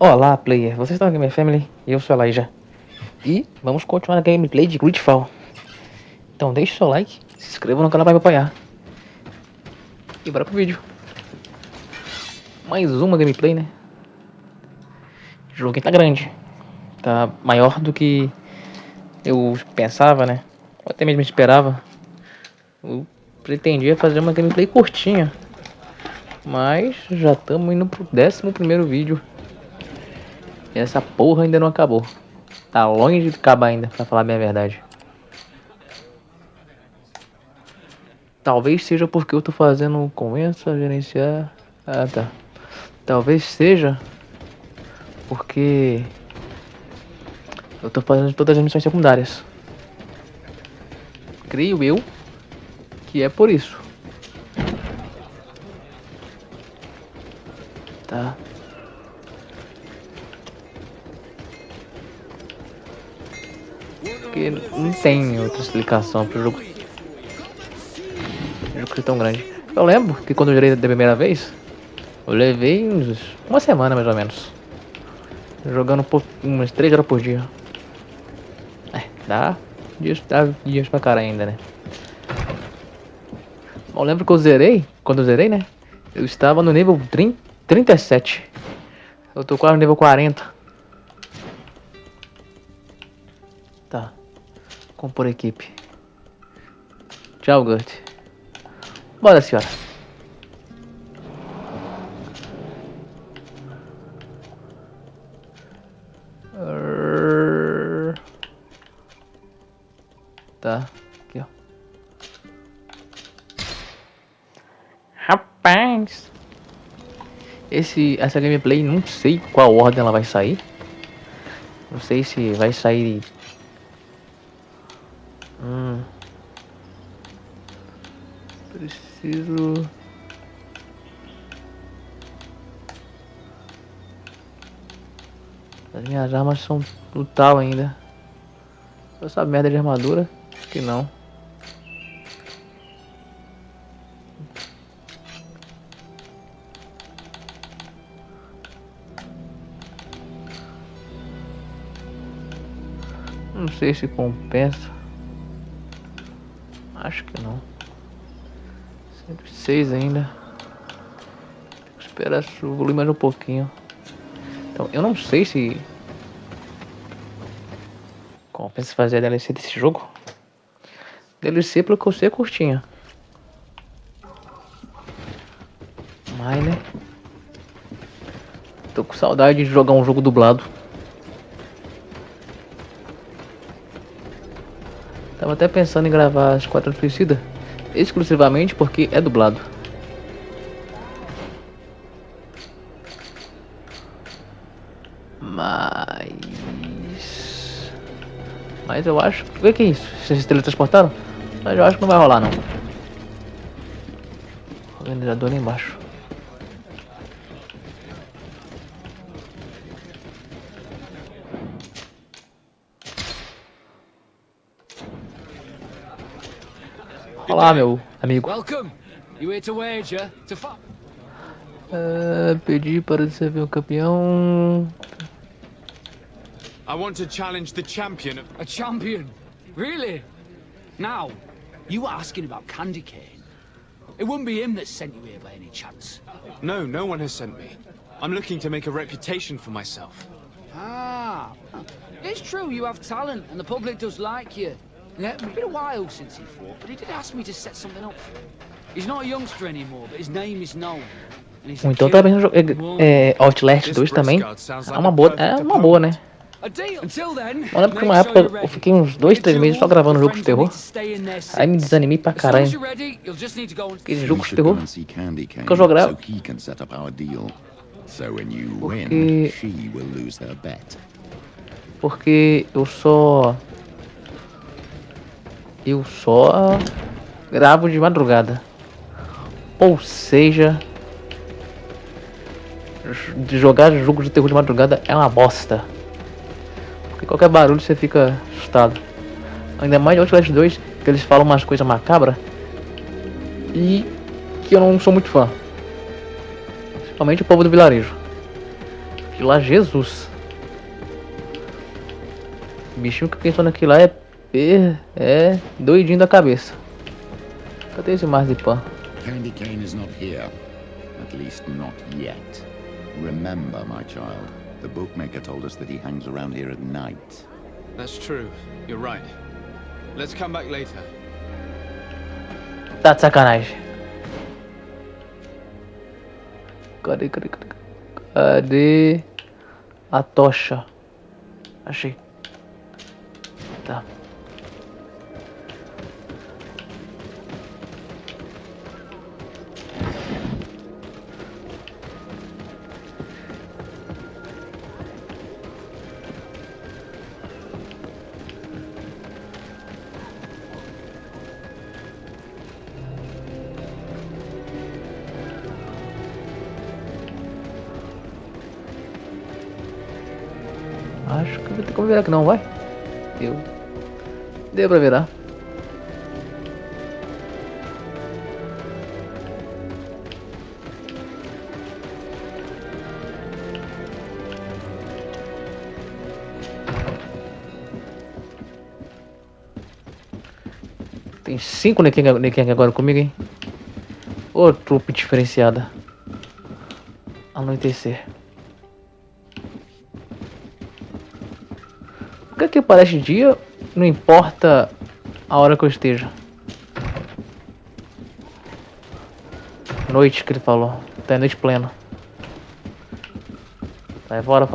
Olá, player, vocês estão na Gamer Family e eu sou a Laija. E vamos continuar a gameplay de Greedfall. Então deixe seu like, se inscreva no canal para me apoiar. E bora pro vídeo. Mais uma gameplay, né? O jogo tá grande. Tá maior do que eu pensava, né? Ou até mesmo esperava. Eu pretendia fazer uma gameplay curtinha. Mas já estamos indo pro 11º vídeo. E essa porra ainda não acabou. Tá longe de acabar ainda, pra falar bem a verdade. Talvez seja porque eu tô fazendo convença, gerenciar... Ah, tá. Talvez seja porque eu tô fazendo todas as missões secundárias. Creio eu que é por isso. Tá. Porque não tem outra explicação pro jogo. O jogo ser tão grande. Eu lembro que quando eu gerei da primeira vez, eu levei uma semana mais ou menos. Jogando umas 3 horas por dia. Dá dias pra cara ainda, né? Eu lembro que quando eu zerei, né? Eu estava no nível 37. Eu tô quase no nível 40. Tá. Compor equipe. Tchau, Gert. Bora, senhora. Tá. Aqui, ó. Rapaz. Essa gameplay, não sei qual ordem ela vai sair. Não sei se vai sair... Preciso... As minhas armas são no tal ainda. Essa merda de armadura, acho que não. Não sei se compensa. Acho que não. 106 ainda. Tem que esperar evoluir mais um pouquinho. Então, eu não sei se compensa fazer a DLC desse jogo. DLC, pelo que eu sei, é curtinha. Mas, né? Tô com saudade de jogar um jogo dublado. Tava até pensando em gravar Esquadrão Suicida exclusivamente porque é dublado. Mas eu acho... O que é isso? Vocês se teletransportaram? Mas eu acho que não vai rolar, não. Organizador ali embaixo. Olá, meu amigo. Pedi para servir o campeão. I want to challenge the champion of... A champion? Really? Now, you were asking about Candy Cane. It wouldn't be him that sent you here by any chance. No, no one has sent me. I'm looking to make a reputation for myself. Ah, it's true you have talent and the public does like you. It's been a while since he fought, but he did ask me to set something up for him. He's not a youngster anymore, but his name is known. Então tá bem, Outlast 2 também é uma boa, né? Não é porque uma época eu fiquei uns 2, 3 meses só gravando jogos de terror. Aí me desanimei pra caralho. Aqueles jogos de terror que eu jogava. Porque eu só gravo de madrugada. Ou seja, de jogar jogos de terror de madrugada é uma bosta. Porque qualquer barulho você fica assustado. Ainda mais de Outlast 2, que eles falam umas coisas macabras. E que eu não sou muito fã. Principalmente o povo do vilarejo. Aquilo lá, Jesus. O bichinho que pensou naquilo lá é doidinho da cabeça. Cadê esse marzipan? Candy cane is not here. At least not yet. Remember, my child, the bookmaker told us that he hangs around here at night. That's true. You're right. Let's come back later. Tá de sacanagem. Cadê? Cadê a tocha? Achei. Tá. Acho que vai ter como virar aqui não, vai? Deu pra virar. Tem 5 nequinhos agora comigo, hein? Ô, trupe diferenciada. Anoitecer. Por que parece dia? Não importa a hora que eu esteja. Noite que ele falou. Tá noite plena. Sai fora.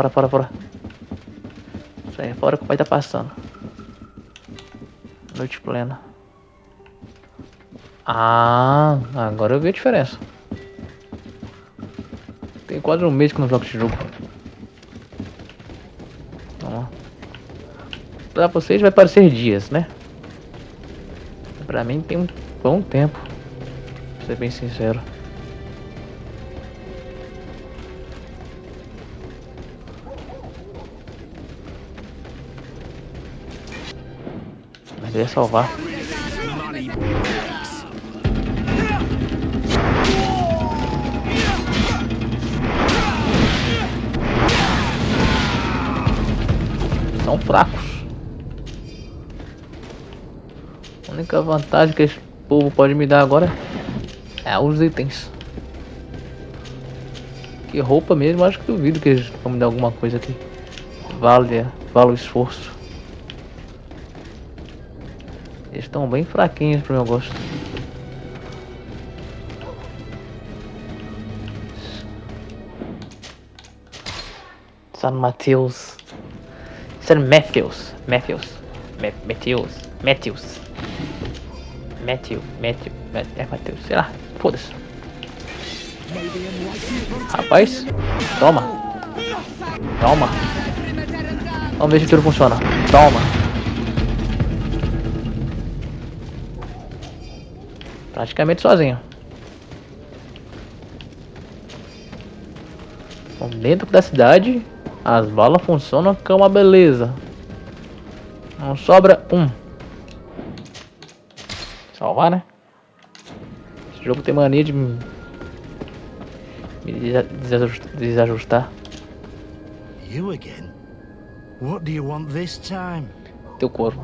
Sai fora que o pai tá passando. Noite plena. Ah, agora eu vi a diferença. Tem quase um mês que eu não jogo esse jogo. Vamos lá. Pra vocês vai parecer dias, né? Pra mim tem um bom tempo, pra ser bem sincero. Mas eu ia salvar. São fracos. A única vantagem que esse povo pode me dar agora é os itens. Que roupa mesmo, acho que duvido que eles vão me dar alguma coisa aqui. Vale o esforço. Eles estão bem fraquinhos pro meu gosto. San Mateus. San Matthews. Matthews. É Mateus, sei lá, foda-se. Rapaz, toma. Vamos ver se tudo funciona. Toma. Praticamente sozinho. Bom, dentro da cidade, as balas funcionam que é uma beleza. Não sobra um. Salvar, né? Esse jogo tem mania de me desajustar. You again? What do you want this time? Teu couro.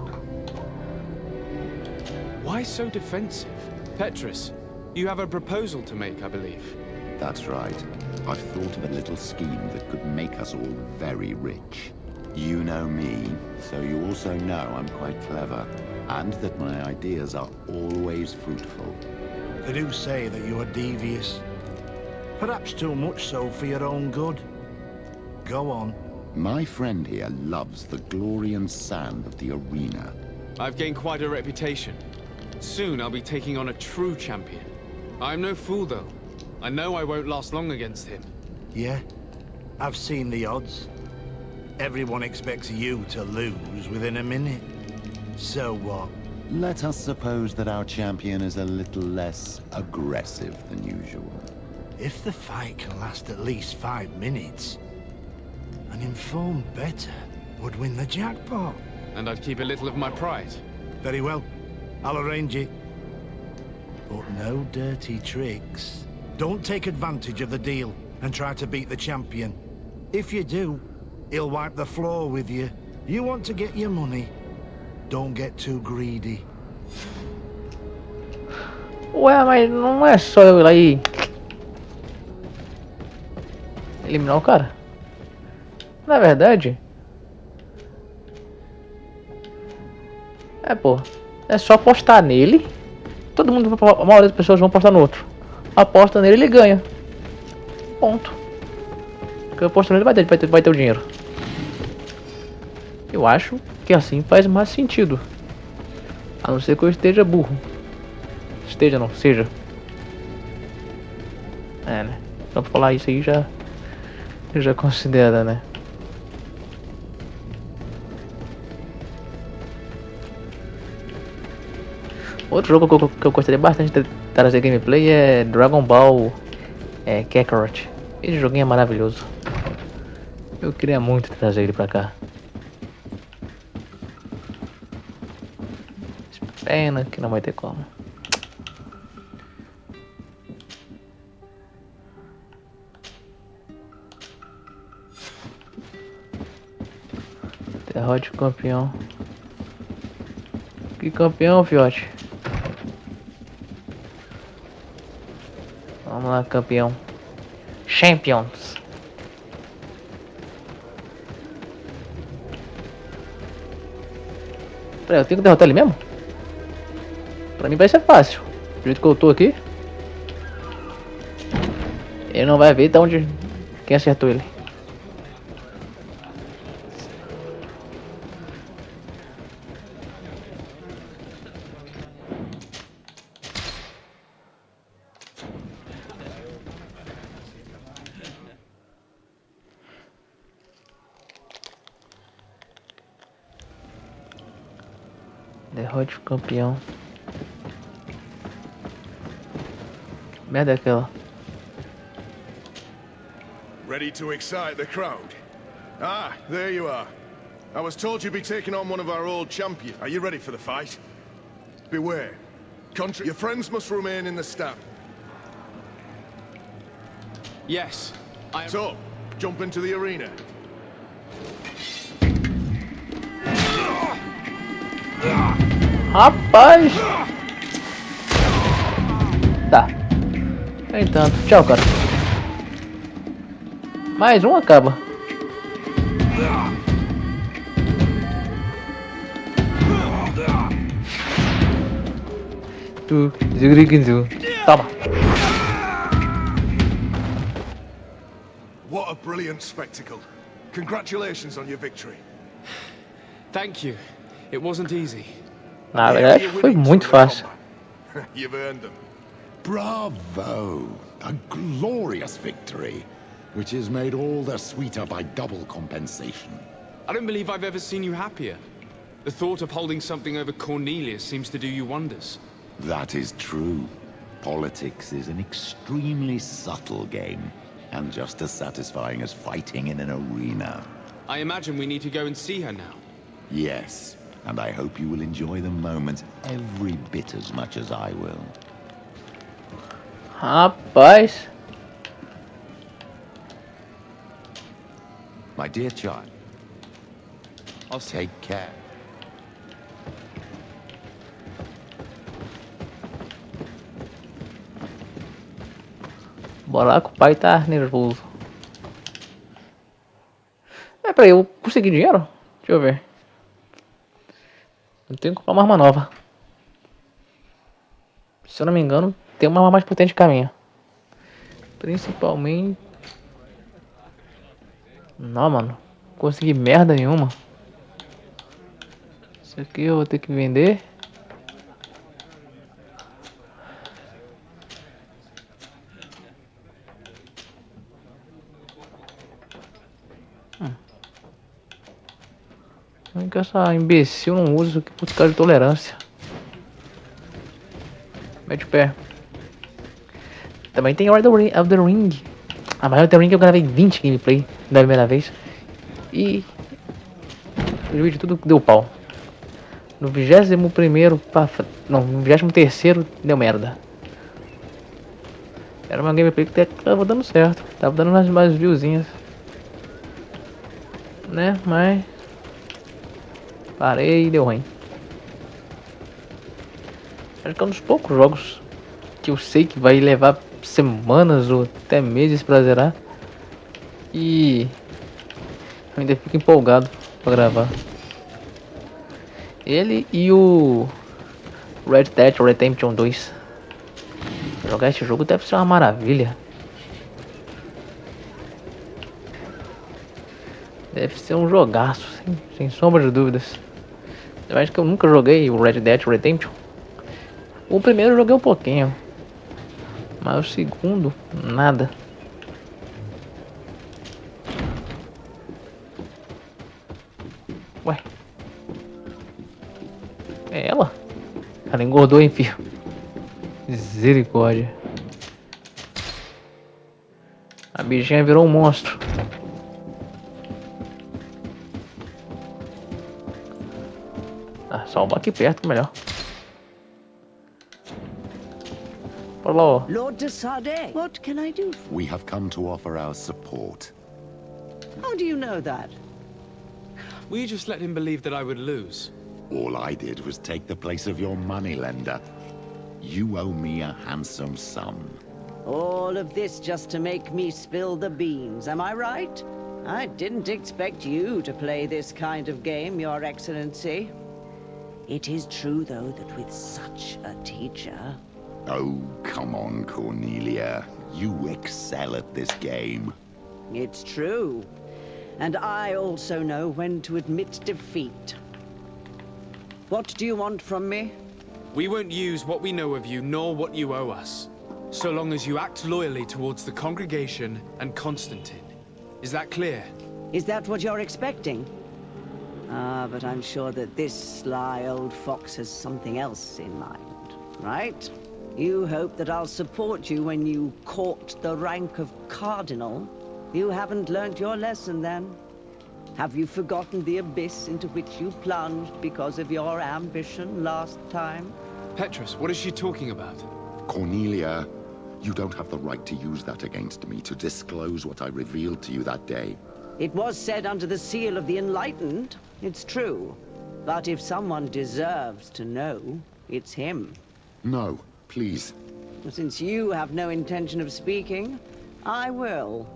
Why so defensive? Petrus, you have a proposal to make, I believe. That's right. I've thought of a little scheme that could make us all very rich. You know me, so you also know I'm quite clever, and that my ideas are always fruitful. They do say that you are devious. Perhaps too much so for your own good. Go on. My friend here loves the glory and sand of the arena. I've gained quite a reputation. Soon I'll be taking on a true champion. I'm no fool, though. I know I won't last long against him. Yeah, I've seen the odds. Everyone expects you to lose within a minute. So what? Let us suppose that our champion is a little less aggressive than usual. If the fight can last at least 5 minutes, an informed bettor would win the jackpot. And I'd keep a little of my pride. Very well, I'll arrange it. But no dirty tricks. Don't take advantage of the deal and try to beat the champion. If you do, he'll wipe the floor with you. You want to get your money. Don't get too greedy. Ué, mas não é só eu ir lá e eliminar o cara? Na verdade, pô, é só apostar nele. Todo mundo, a maioria das pessoas vão apostar no outro. Aposta nele, ele ganha. Ponto. Porque eu aposto nele, vai ter o dinheiro. Eu acho que assim faz mais sentido. A não ser que eu esteja burro. Esteja não, seja. Né? Só pra falar isso aí já considera, né? Outro jogo que eu gostaria bastante de trazer gameplay é Dragon Ball Kakarot. Esse joguinho é maravilhoso. Eu queria muito trazer ele pra cá. Pena que não vai ter como. Derrote o campeão. Que campeão, fiote? Vamos lá, campeão. Champions. Peraí, eu tenho que derrotar ele mesmo? Pra mim vai ser fácil. Do jeito que eu tô aqui. Ele não vai ver de onde... Quem acertou ele. Derrote o campeão. Que merda é aquela? Ready to excite the crowd? Ah, there you are. I was told you'd be taking on one of our old champions. Are you ready for the fight? Beware. Your friends must remain in the stand. Yes, I am. So, jump into the arena. Rapaz! Tá. Nem tanto. Tchau, cara. Mais um acaba. Toma. What a brilliant spectacle. Congratulations on your victory. Thank you. It wasn't easy. Na verdade, foi muito fácil. You've earned them. Bravo! A glorious victory, which is made all the sweeter by double compensation. I don't believe I've ever seen you happier. The thought of holding something over Cornelius seems to do you wonders. That is true. Politics is an extremely subtle game, and just as satisfying as fighting in an arena. I imagine we need to go and see her now. Yes, and I hope you will enjoy the moment every bit as much as I will. Rapaz. My dear child, I'll say. take care. Bora lá que o pai tá nervoso. Peraí, eu consegui dinheiro? Deixa eu ver. Eu tenho que comprar uma arma nova. Se eu não me engano, tem uma arma mais potente que a minha. Principalmente... Não, mano. Não consegui merda nenhuma. Isso aqui eu vou ter que vender. Como é que essa imbecil não usa isso aqui por causa de tolerância? Mete o pé. Também tem Order of the Ring. A maior The Ring eu gravei 20 gameplay da primeira vez. E o vídeo tudo deu pau. No 21º não, no 23º deu merda. Era uma gameplay que tava dando certo. Tava dando umas viewzinhas. né? Mas parei e deu ruim. Acho que é um dos poucos jogos que eu sei que vai levar semanas ou até meses pra zerar. E eu ainda fico empolgado pra gravar. Ele e o Red Dead Redemption 2. Jogar esse jogo deve ser uma maravilha. Deve ser um jogaço, sem sombra de dúvidas. Eu acho que eu nunca joguei o Red Dead Redemption. O primeiro eu joguei um pouquinho, mas o segundo, nada. Ué, é ela? Ela engordou, hein, filho? Misericórdia. A bichinha virou um monstro. Ah, salva aqui perto, melhor. Bora lá, ó. Lord de Sade, what can I do? We have come to offer our support. How do you know that? Will you just let him believe that I would lose? All I did was take the place of your moneylender. You owe me a handsome sum. All of this just to make me spill the beans, am I right? I didn't expect you to play this kind of game, Your Excellency. It is true, though, that with such a teacher... Oh, come on, Cornelia. You excel at this game. It's true. And I also know when to admit defeat. What do you want from me? We won't use what we know of you, nor what you owe us. So long as you act loyally towards the congregation and Constantine. Is that clear? Is that what you're expecting? Ah, but I'm sure that this sly old fox has something else in mind, right? You hope that I'll support you when you court the rank of cardinal? You haven't learnt your lesson, then? Have you forgotten the abyss into which you plunged because of your ambition last time? Petrus, what is she talking about? Cornelia, you don't have the right to use that against me, to disclose what I revealed to you that day. It was said under the seal of the Enlightened, it's true. But if someone deserves to know, it's him. No, please. Since you have no intention of speaking, I will.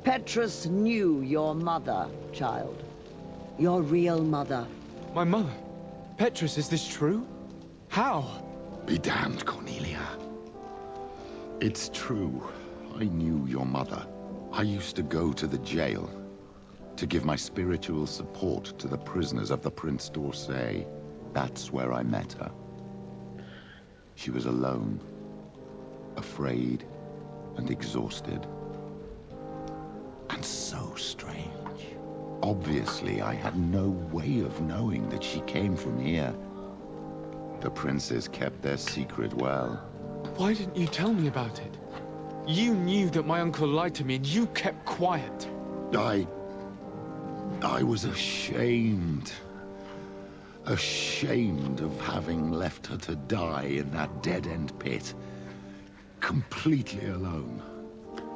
Petrus knew your mother, child. Your real mother. My mother? Petrus, is this true? How? Be damned, Cornelia. It's true. I knew your mother. I used to go to the jail to give my spiritual support to the prisoners of the Prince d'Orsay. That's where I met her. She was alone, afraid, and exhausted. And so strange. Obviously, I had no way of knowing that she came from here. The princes kept their secret well. Why didn't you tell me about it? You knew that my uncle lied to me and you kept quiet. I was ashamed. Ashamed of having left her to die in that dead-end pit. Completely alone.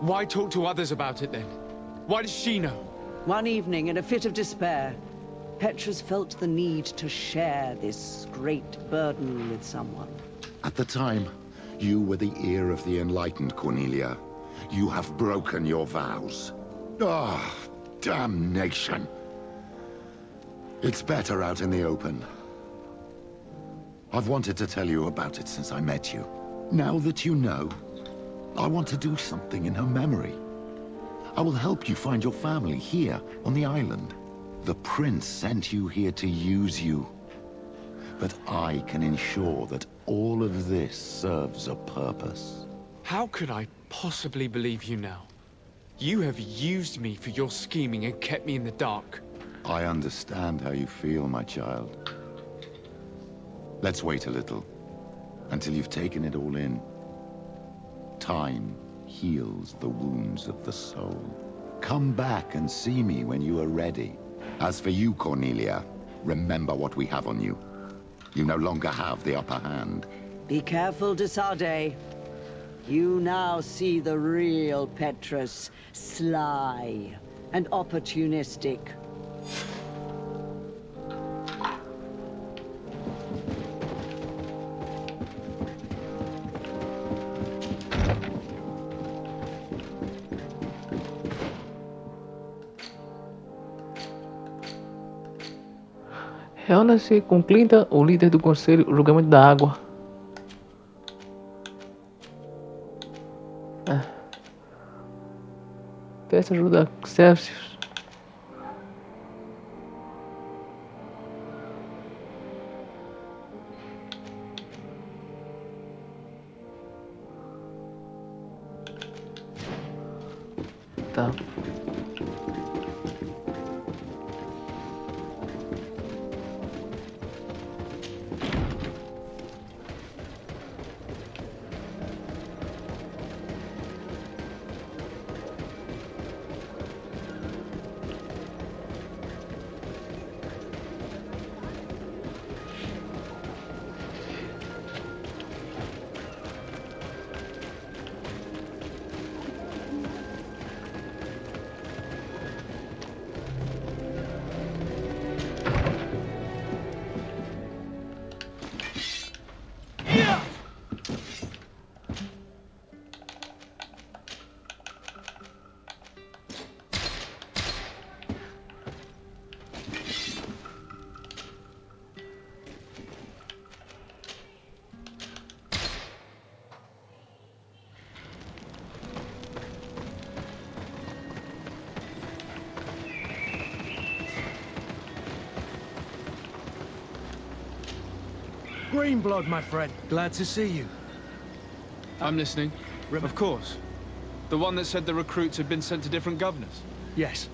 Why talk to others about it then? Why does she know? One evening, in a fit of despair, Petrus felt the need to share this great burden with someone. At the time, you were the ear of the enlightened, Cornelia. You have broken your vows. Ah, damnation. It's better out in the open. I've wanted to tell you about it since I met you. Now that you know, I want to do something in her memory. I will help you find your family here on the island. The prince sent you here to use you. But I can ensure that all of this serves a purpose. How could I possibly believe you now? You have used me for your scheming and kept me in the dark. I understand how you feel, my child. Let's wait a little, until you've taken it all in. Time heals the wounds of the soul. Come back and see me when you are ready. As for you, Cornelia, remember what we have on you. You no longer have the upper hand. Be careful, de Sade. You now see the real Petrus. Sly, and opportunistic. Reúna-se com Clinton, o líder do conselho, o julgamento da água. Peça ajuda a Celsius. Tá. Greenblood, my friend. Glad to see you. I'm listening. Of course. The one that said the recruits had been sent to different governors. Yes.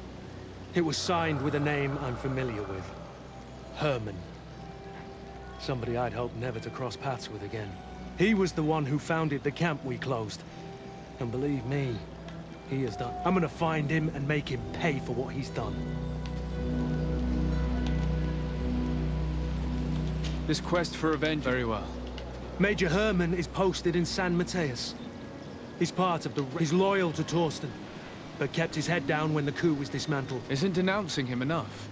It was signed with a name I'm familiar with. Herman. Somebody I'd hoped never to cross paths with again. He was the one who founded the camp we closed. And believe me, he has done. I'm gonna find him and make him pay for what he's done. This quest for revenge, very well. Major Herman is posted in San Mateus. He's part of the... He's loyal to Torsten, but kept his head down when the coup was dismantled. Isn't denouncing him enough?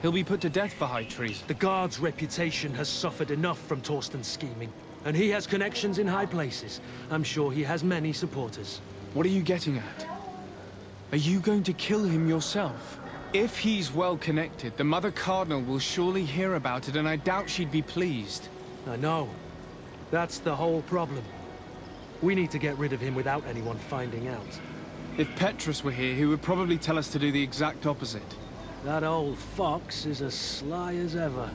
He'll be put to death for high treason. The Guard's reputation has suffered enough from Torsten's scheming, and he has connections in high places. I'm sure he has many supporters. What are you getting at? Are you going to kill him yourself? If he's well connected, the Mother Cardinal will surely hear about it, and I doubt she'd be pleased. I know. That's the whole problem. We need to get rid of him without anyone finding out. If Petrus were here, he would probably tell us to do the exact opposite. That old fox is as sly as ever.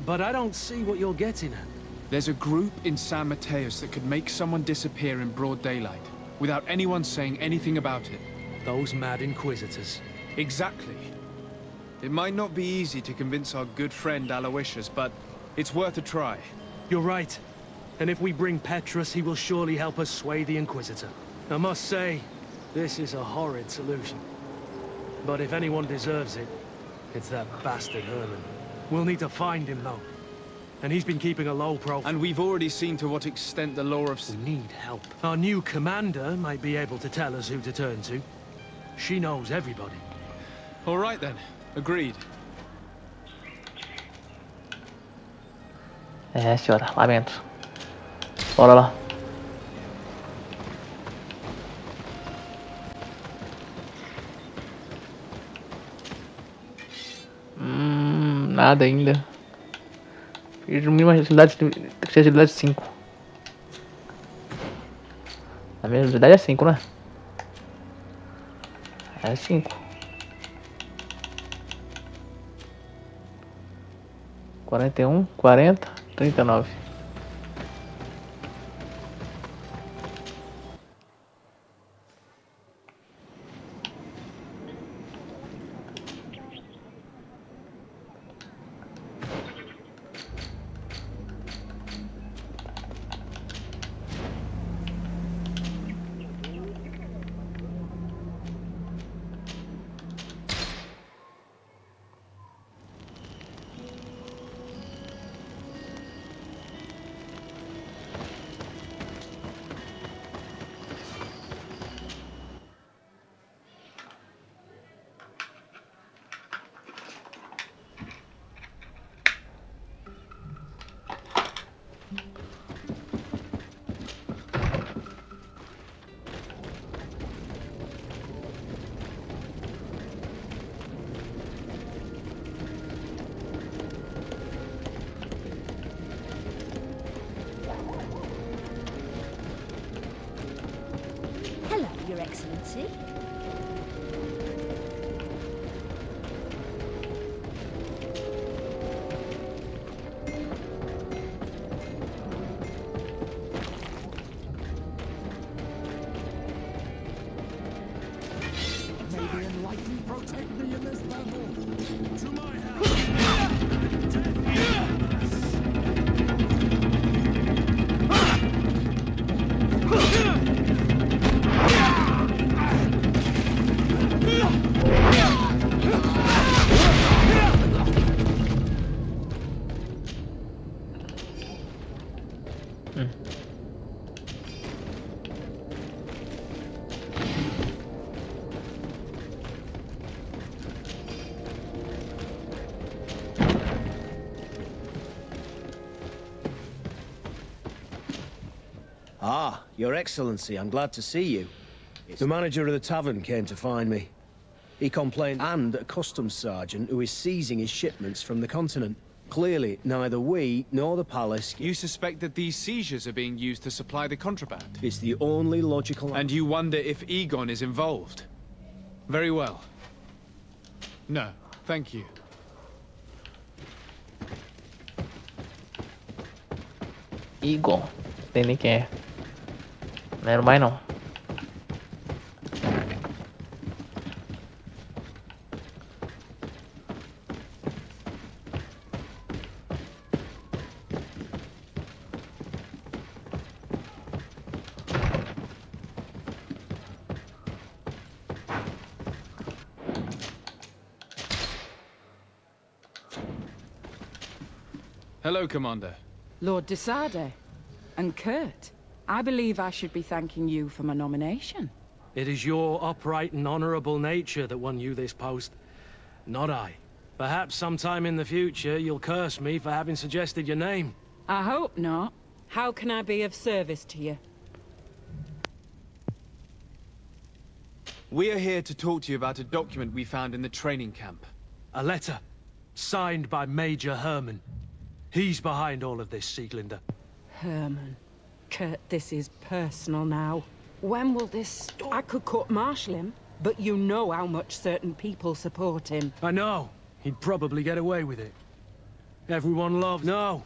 But I don't see what you're getting at. There's a group in San Mateus that could make someone disappear in broad daylight, without anyone saying anything about it. Those mad inquisitors. Exactly. It might not be easy to convince our good friend Aloysius, but it's worth a try. You're right. And if we bring Petrus, he will surely help us sway the Inquisitor. I must say, this is a horrid solution. But if anyone deserves it, it's that bastard Herman. We'll need to find him, though. And he's been keeping a low profile. And we've already seen to what extent the law of... We need help. Our new commander might be able to tell us who to turn to. She knows everybody. All right, then. Agreed. É, senhora, lamento. Bora lá. Nada ainda. Fiz no mínimo agilidade, tem que ser agilidade 5. A minha agilidade é 5, né? É 5. 41, 40, 39. Your Excellency. May the enlightened protect me in this battle. To my Ah, Your Excellency, I'm glad to see you. The manager of the tavern came to find me. He complained, and a customs sergeant who is seizing his shipments from the continent. Clearly, neither we nor the palace... You suspect that these seizures are being used to supply the contraband? It's the only logical... And you wonder if Egon is involved? Very well. No, thank you. Egon. Tem nem quem é. Não era mais não. Hello, Commander. Lord Desade. And Kurt. I believe I should be thanking you for my nomination. It is your upright and honorable nature that won you this post, not I. Perhaps sometime in the future you'll curse me for having suggested your name. I hope not. How can I be of service to you? We are here to talk to you about a document we found in the training camp. A letter, signed by Major Herman. He's behind all of this, Sieglinder. Herman. Kurt, this is personal now. When will this stop? I could court-martial him, but you know how much certain people support him. I know. He'd probably get away with it. Everyone loves... No.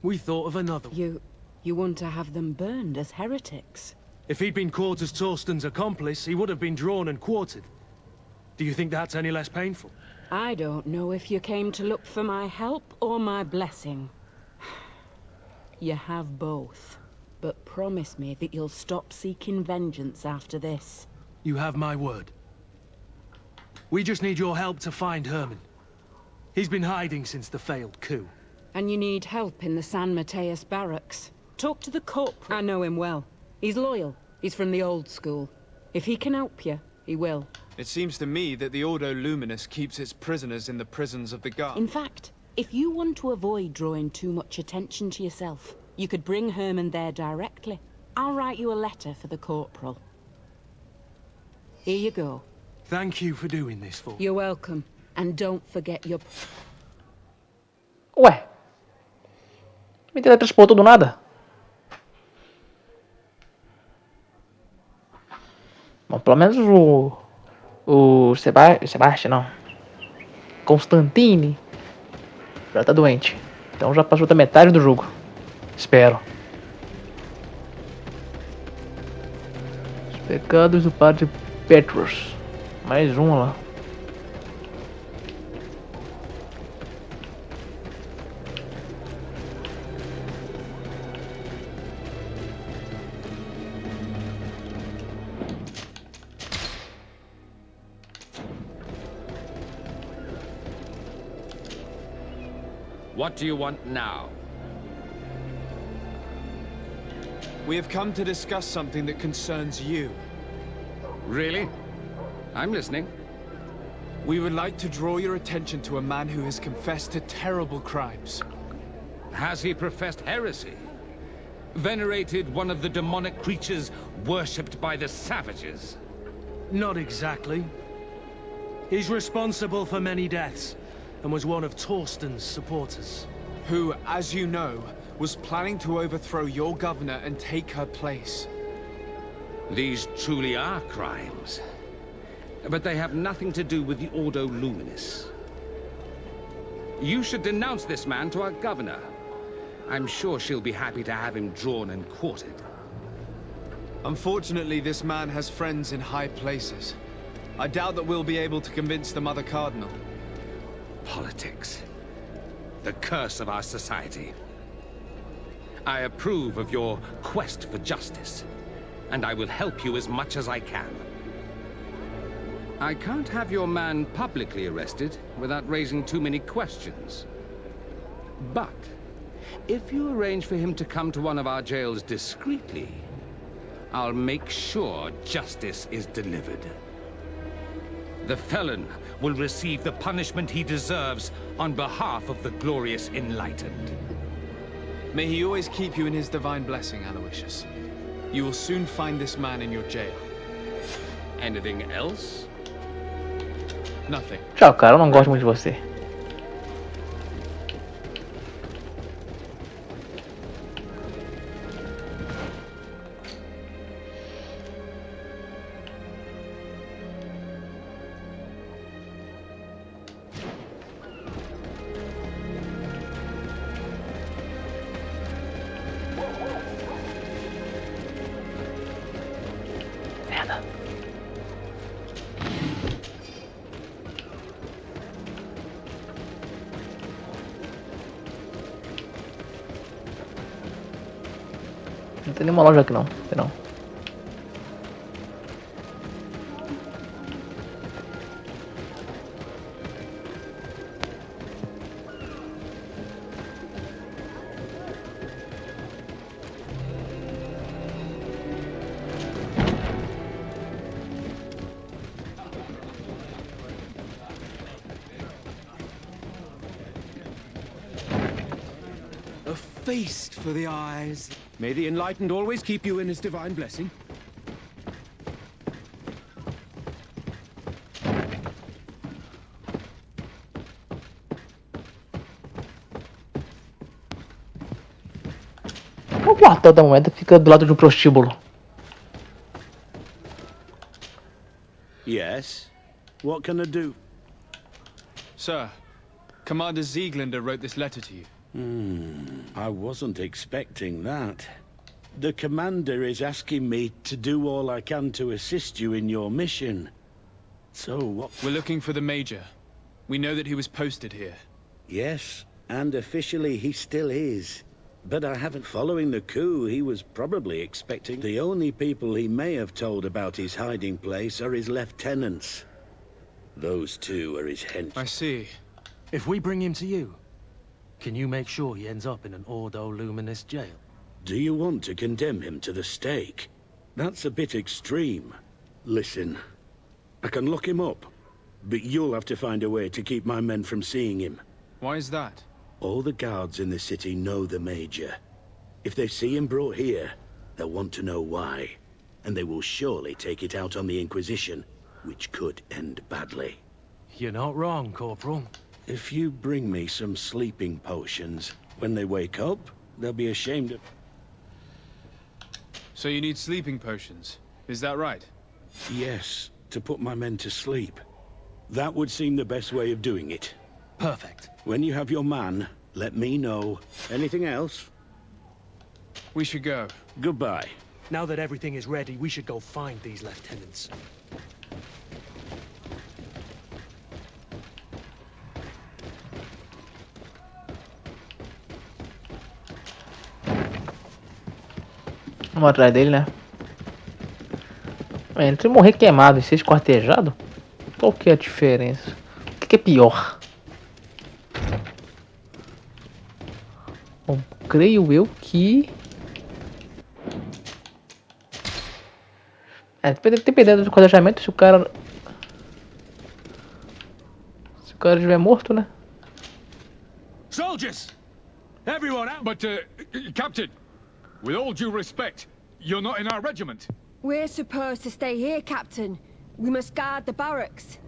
We thought of another. You want to have them burned as heretics? If he'd been caught as Torsten's accomplice, he would have been drawn and quartered. Do you think that's any less painful? I don't know if you came to look for my help or my blessing. You have both. But promise me that you'll stop seeking vengeance after this. You have my word. We just need your help to find Herman. He's been hiding since the failed coup. And you need help in the San Mateus barracks. Talk to the corporal. I know him well. He's loyal. He's from the old school. If he can help you, he will. It seems to me that the Ordo Luminous keeps its prisoners in the prisons of the guard. In fact, if you want to avoid drawing too much attention to yourself, you could bring Herman there directly. I'll write you a letter for the corporal. Here you go. Thank you for doing this for me. You're welcome. And don't forget your... Ué. Me teletransportou do nada? Bom, pelo menos o Sebastian, não. Constantine já tá doente. Então já passou da metade do jogo. Espero. Os pecados do padre Petrus. Mais um lá. What do you want now? We have come to discuss something that concerns you. Really? I'm listening. We would like to draw your attention to a man who has confessed to terrible crimes. Has he professed heresy? Venerated one of the demonic creatures worshipped by the savages? Not exactly. He's responsible for many deaths, and was one of Torsten's supporters. Who, as you know, was planning to overthrow your governor and take her place. These truly are crimes. But they have nothing to do with the Ordo Luminis. You should denounce this man to our governor. I'm sure she'll be happy to have him drawn and quartered. Unfortunately, this man has friends in high places. I doubt that we'll be able to convince the Mother Cardinal. Politics. The curse of our society. I approve of your quest for justice, and I will help you as much as I can. I can't have your man publicly arrested without raising too many questions. But if you arrange for him to come to one of our jails discreetly, I'll make sure justice is delivered. The felon will receive the punishment he deserves on behalf of the glorious enlightened. May he always keep you in his divine blessing, Aloysius. You will soon find this man in your jail. Anything else? Nothing. Tchau, cara. Eu não gosto muito de você. Merda. Não tem nenhuma loja aqui não, não. A feast for the eyes. May the enlightened always keep you in his divine blessing. O quartel da moeda fica do lado de um prostíbulo. Yes? What can I do? Sir, Commander Zieglander wrote this letter to you. I wasn't expecting that. The commander is asking me to do all I can to assist you in your mission. So what? We're looking for the Major. We know that he was posted here. Yes, and officially he still is. But I haven't. Following the coup, he was probably expecting. The only people he may have told about his hiding place are his lieutenants. Those two are his henchmen. I see. If we bring him to you, can you make sure he ends up in an Ordo Luminis jail? Do you want to condemn him to the stake? That's a bit extreme. Listen, I can lock him up, but you'll have to find a way to keep my men from seeing him. Why is that? All the guards in the city know the Major. If they see him brought here, they'll want to know why. And they will surely take it out on the Inquisition, which could end badly. You're not wrong, Corporal. If you bring me some sleeping potions, when they wake up, they'll be ashamed of... So you need sleeping potions, is that right? Yes, to put my men to sleep. That would seem the best way of doing it. Perfect. When you have your man, let me know. Anything else? We should go. Goodbye. Now that everything is ready, we should go find these lieutenants. Vamos atrás dele, né? Entre morrer queimado e ser esquartejado, qual que é a diferença? O que é pior? Bom, creio eu que... dependendo do esquartejamento, se o cara estiver morto, né? Soldiers! Everyone out! But, Captain, with all due respect, you're not in our regiment. We're supposed to stay here, Captain. We must guard the barracks.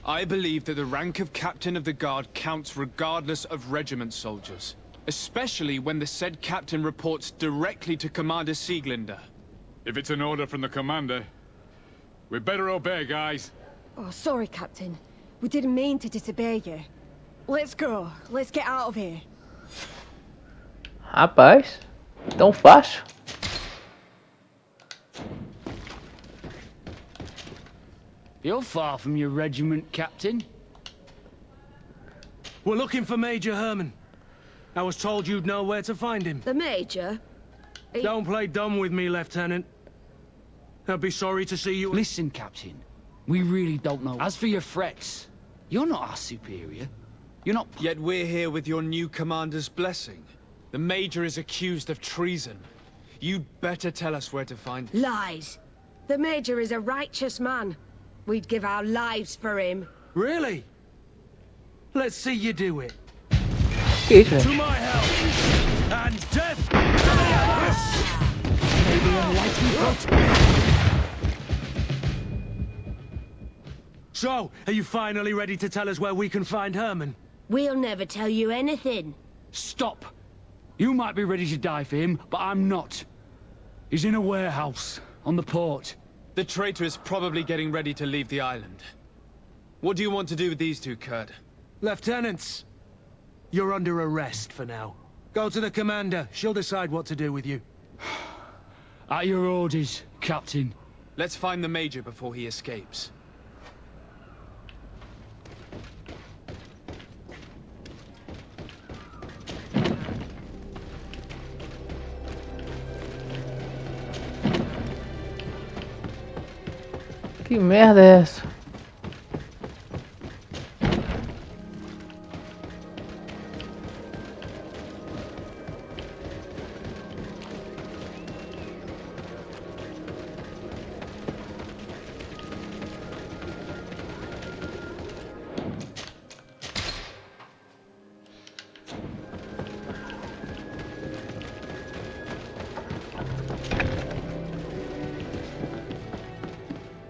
I believe that the rank of Captain of the Guard counts regardless of regiment soldiers. especially when the said captain reports directly to Commander Sieglinder. If it's an order from the commander, we better obey, guys. Oh, sorry, Captain. We didn't mean to disobey you. Let's go. Let's get out of here. Rapaz, tão fácil. You're far from your regiment, Captain. We're looking for Major Herman. I was told you'd know where to find him. The Major? Don't play dumb with me, Lieutenant. I'd be sorry to see you... Listen, Captain. We really don't know. As for your threats, you're not our superior. You're not... Yet we're here with your new commander's blessing. The Major is accused of treason. You'd better tell us where to find him. Lies. The Major is a righteous man. We'd give our lives for him. Really? Let's see you do it. Que isso, To gente? my help! And death! So, are you finally ready to tell us where we can find Herman? We'll never tell you anything. Stop! You might be ready to die for him, but I'm not. He's in a warehouse, on the port. The traitor is probably getting ready to leave the island. What do you want to do with these two, Kurt? Lieutenants, you're under arrest for now. Go to the commander. She'll decide what to do with you. At your orders, Captain. Let's find the Major before he escapes. Que merda é essa?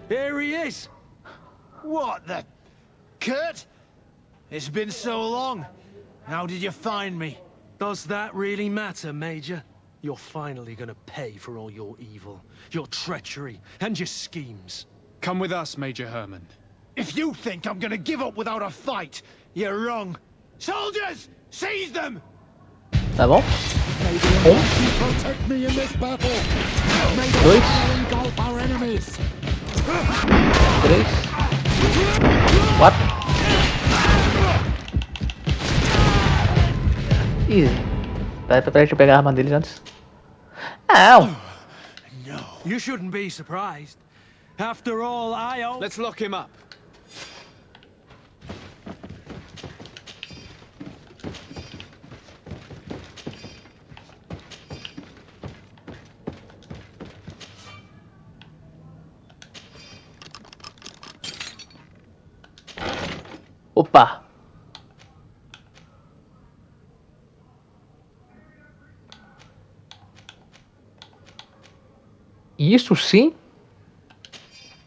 Here he is! What the... Kurt? It's been so long. How did you find me? Does that really matter, Major? You're finally gonna pay for all your evil, your treachery, and your schemes. Come with us, Major Herman. If you think I'm gonna give up without a fight, you're wrong. Soldiers! Seize them! Tá bom? Protect me in this battle. May the Dois. fire engulf our enemies. 3, 4. Easy. Peraí, deixa eu pegar a arma deles antes. Não! You shouldn't be surprised. After all, I owe... Let's lock him up. Opa! Isso sim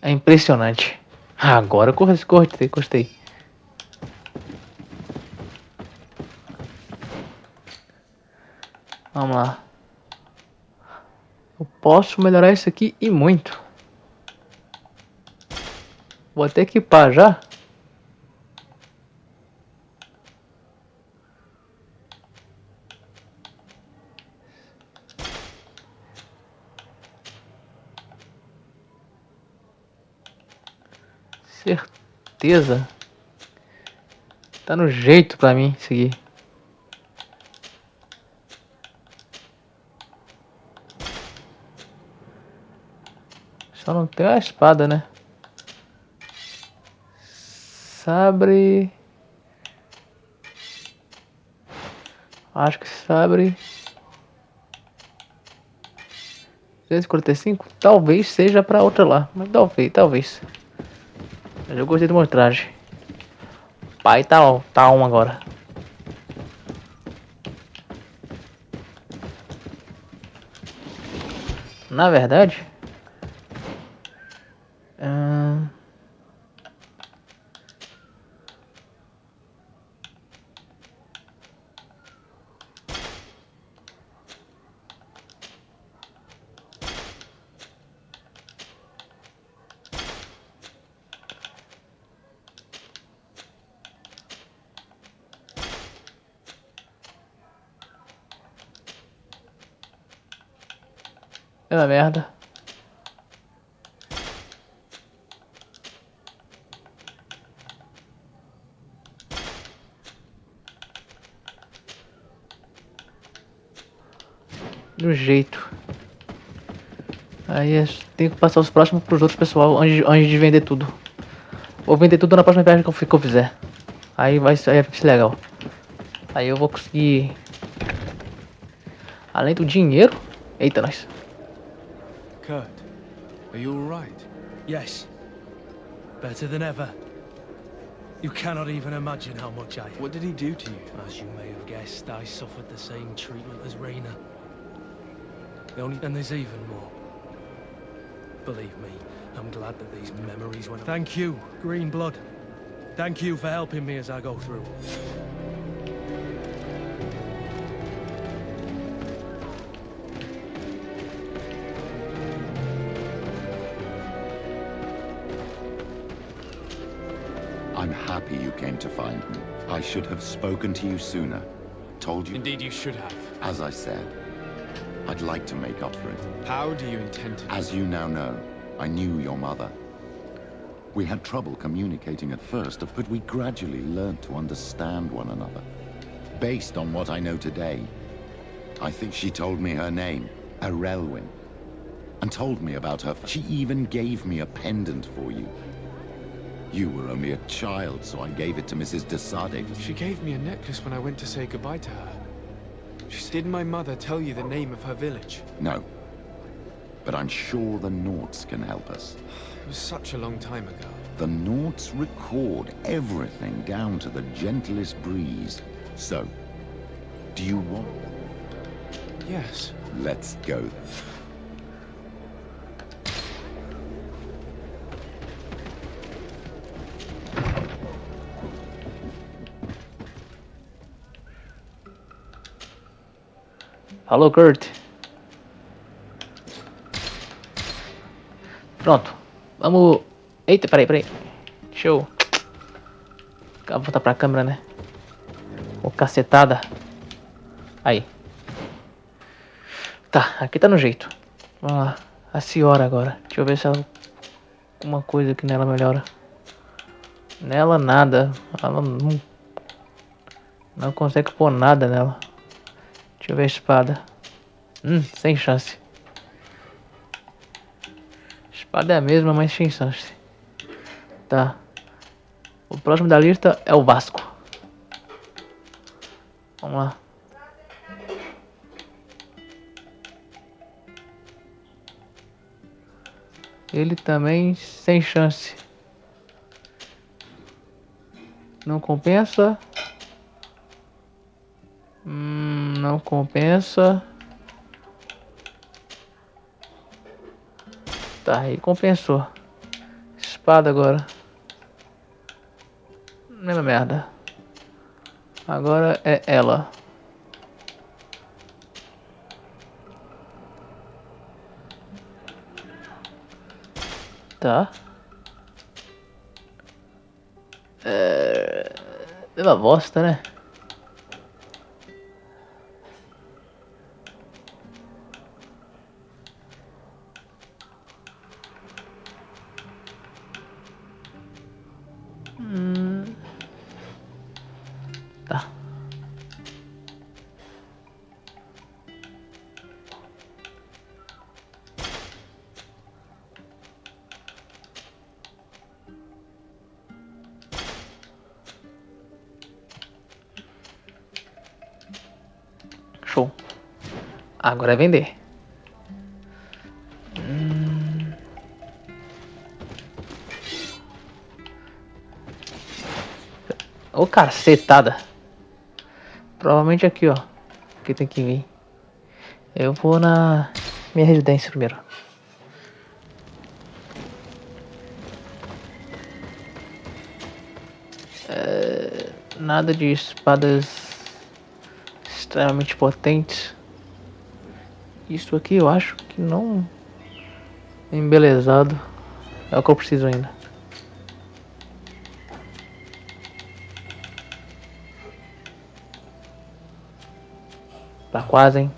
é impressionante. Agora eu gostei. Vamos lá. Eu posso melhorar isso aqui e muito. Vou até equipar já. Certeza. Tá no jeito pra mim seguir. Só não tem a espada, né? Sabre. Acho que sabre. 245? Talvez seja pra outra lá. Mas talvez. Mas eu gostei do mostragem. Pai tá on agora. Na verdade, É uma merda. Do jeito. Aí tenho que passar os próximos pros outros pessoal antes de vender tudo. Vou vender tudo na próxima viagem que eu fizer. Aí vai ser legal. Aí eu vou conseguir. Além do dinheiro. Eita, nós. Kurt, are you alright? Yes. Better than ever. You cannot even imagine how much I... What did he do to you? As you may have guessed, I suffered the same treatment as Raina. And there's even more. Believe me, I'm glad that these memories went... Thank you, Green Blood. Thank you for helping me as I go through. I'm happy you came to find me. I should have spoken to you sooner. Told you. Indeed you should have. As I said, I'd like to make up for it. How do you intend to? As you now know, I knew your mother. We had trouble communicating at first, but we gradually learned to understand one another. Based on what I know today, I think she told me her name, Arelwyn, and told me about her. She even gave me a pendant for you. You were only a child, so I gave it to Mrs. de Sade. She gave me a necklace when I went to say goodbye to her. Did my mother tell you the name of her village? No. But I'm sure the Nauts can help us. It was such a long time ago. The Nauts record everything down to the gentlest breeze. So, do you want? Yes. Let's go then. Alô, Kurt. Pronto. Vamos... Eita, peraí. Deixa eu... Vou voltar pra câmera, né? Ô, cacetada. Aí. Tá, aqui tá no jeito. Vamos lá. A senhora agora. Deixa eu ver se ela... Alguma coisa aqui nela melhora. Nela nada. Ela não consegue pôr nada nela. Deixa eu ver a espada. Sem chance. Espada é a mesma, mas sem chance. Tá. O próximo da lista é o Vasco. Vamos lá. Ele também sem chance. Não compensa. Não compensa. Tá, aí compensou. Espada agora. Mesma merda. Agora é ela. Tá. Mesma bosta, né? Tá. Show. Agora é vender. Ô, cacetada. Provavelmente aqui, ó. Que tem que vir. Eu vou na minha residência primeiro. Nada de espadas extremamente potentes. Isso aqui eu acho que não... Embelezado. É o que eu preciso ainda. Tá quase, hein?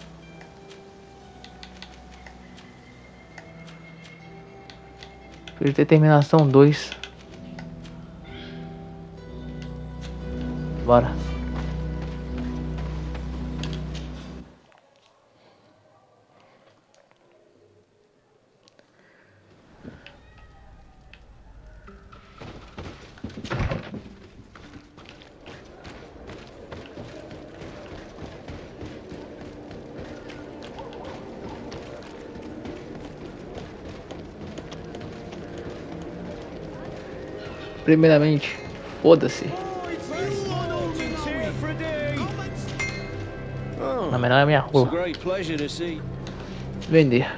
Fiz determinação 2. Bora. Primeiramente, foda-se. Na menor é minha rua. Vender.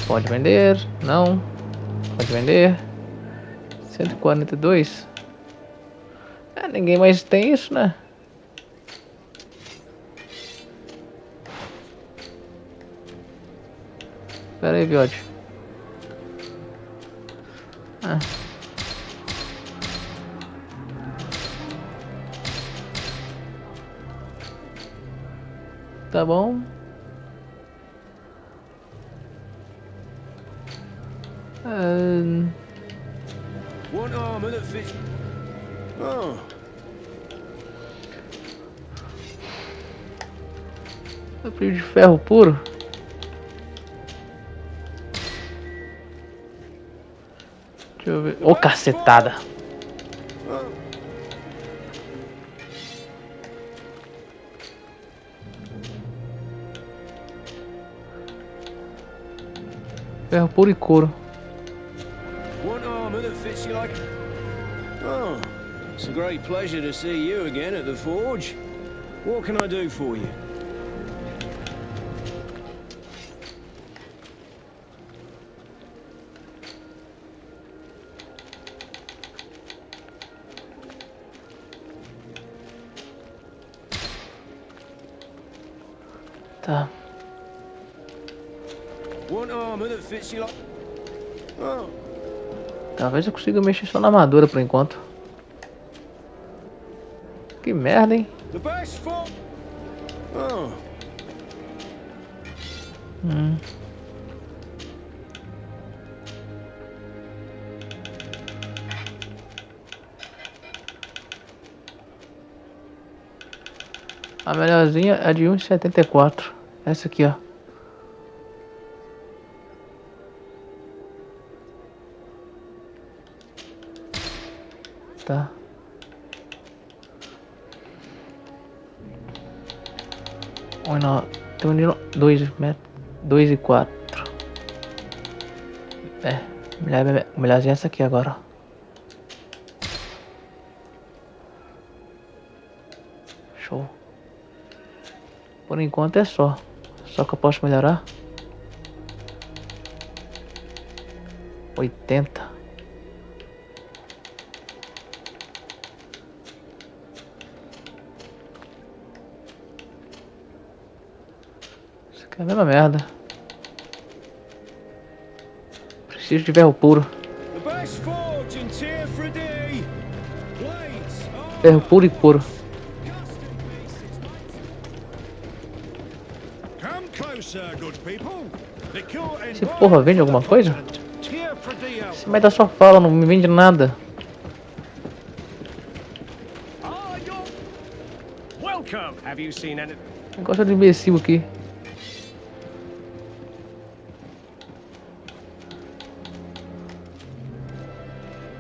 Pode vender. Não. Pode vender. 142. Ninguém mais tem isso, né? Pera aí, bigode. Tá bom. One armor that fits. Oh. Fio de ferro puro. Deixa eu ver. Ô, cacetada. Ferro puro e couro. One armor that fits you like. Oh, it's a great pleasure to see you again at the forge. What can I do for you? Tá. One armor that fits you like. Oh. Talvez eu consiga mexer só na armadura por enquanto. Que merda, hein? The best for. Oh. A melhorzinha é de 1,74. Essa aqui, ó. Tá. Olha, não. Tem um 2 metros. 2 e 4. Melhorzinha é essa aqui agora, ó. Show. Por enquanto é só. Só que eu posso melhorar. 80. Isso aqui é a mesma merda. Preciso de ferro puro. Ferro puro e couro. Esse porra vende alguma coisa? Esse merda só fala, não me vende nada. Negócio de imbecil aqui.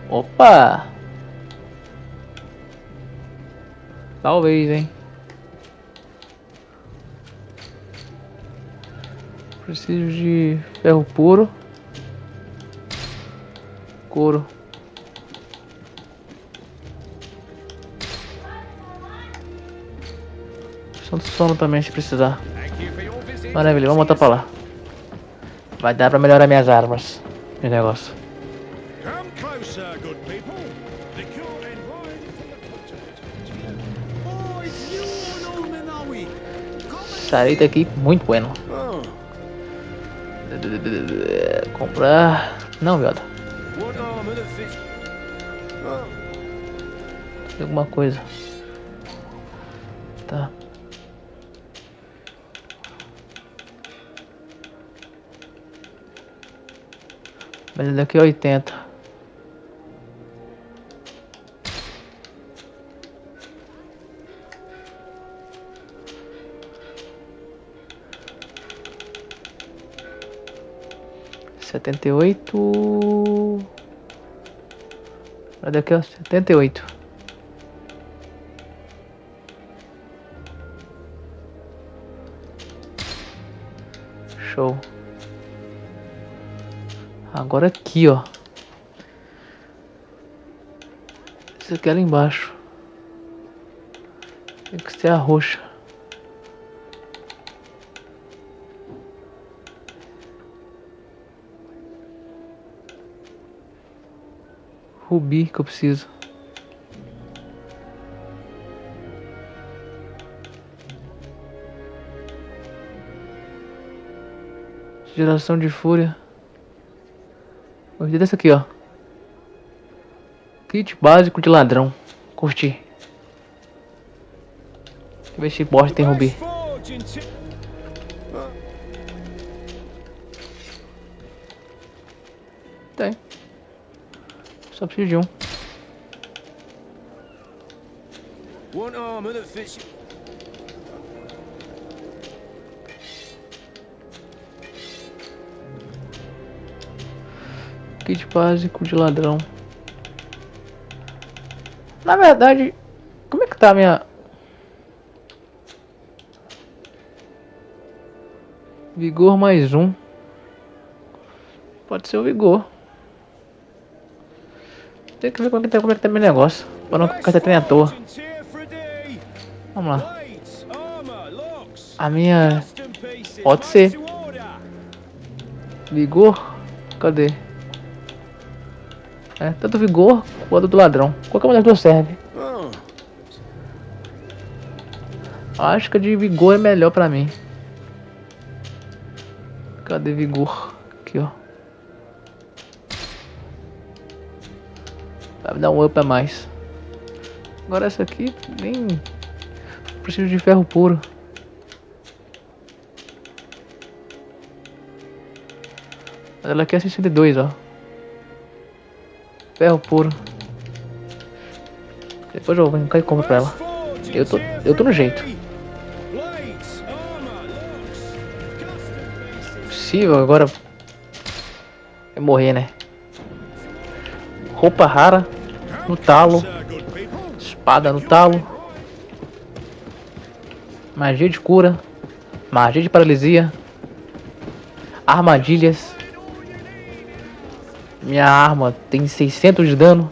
Opa! Talvez, hein? Preciso de ferro puro. Couro. Opção de sono também, se precisar. Maravilha, vamos voltar pra lá. Vai dar pra melhorar minhas armas. Meu negócio. Sarita aqui, muito bueno. Comprar. Não, viado. Tem alguma coisa. Tá. Mas daqui é 80. Setenta e oito. Mas daqui é 78. Show. Agora aqui, ó. Isso aqui é lá embaixo. Tem que ser a roxa. Rubi que eu preciso. Geração de fúria. Vou ver dessa aqui, ó. Kit básico de ladrão. Curti. Deixa eu ver se bosta tem rubi. Tem. Só preciso de um. One armor that fits you. Kit básico de ladrão. Na verdade, como é que tá a minha... Vigor mais um. Pode ser o vigor. Tem que ver como é que tá meu negócio. Pra não ficar trem à toa. Vamos lá. A minha... Pode ser. Vigor? Cadê? É, tanto vigor quanto do ladrão. Qualquer uma das duas serve. Acho que a de vigor é melhor pra mim. Cadê vigor? Aqui, ó. Vai me dar um up a mais. Agora essa aqui nem... Preciso de ferro puro. Mas ela aqui é 62, ó. Ferro puro. Depois eu vou e compro pra ela. Eu tô no jeito. Possível agora é morrer, né? Roupa rara no talo. Espada no talo. Magia de cura. Magia de paralisia. Armadilhas. Minha arma tem 600 de dano.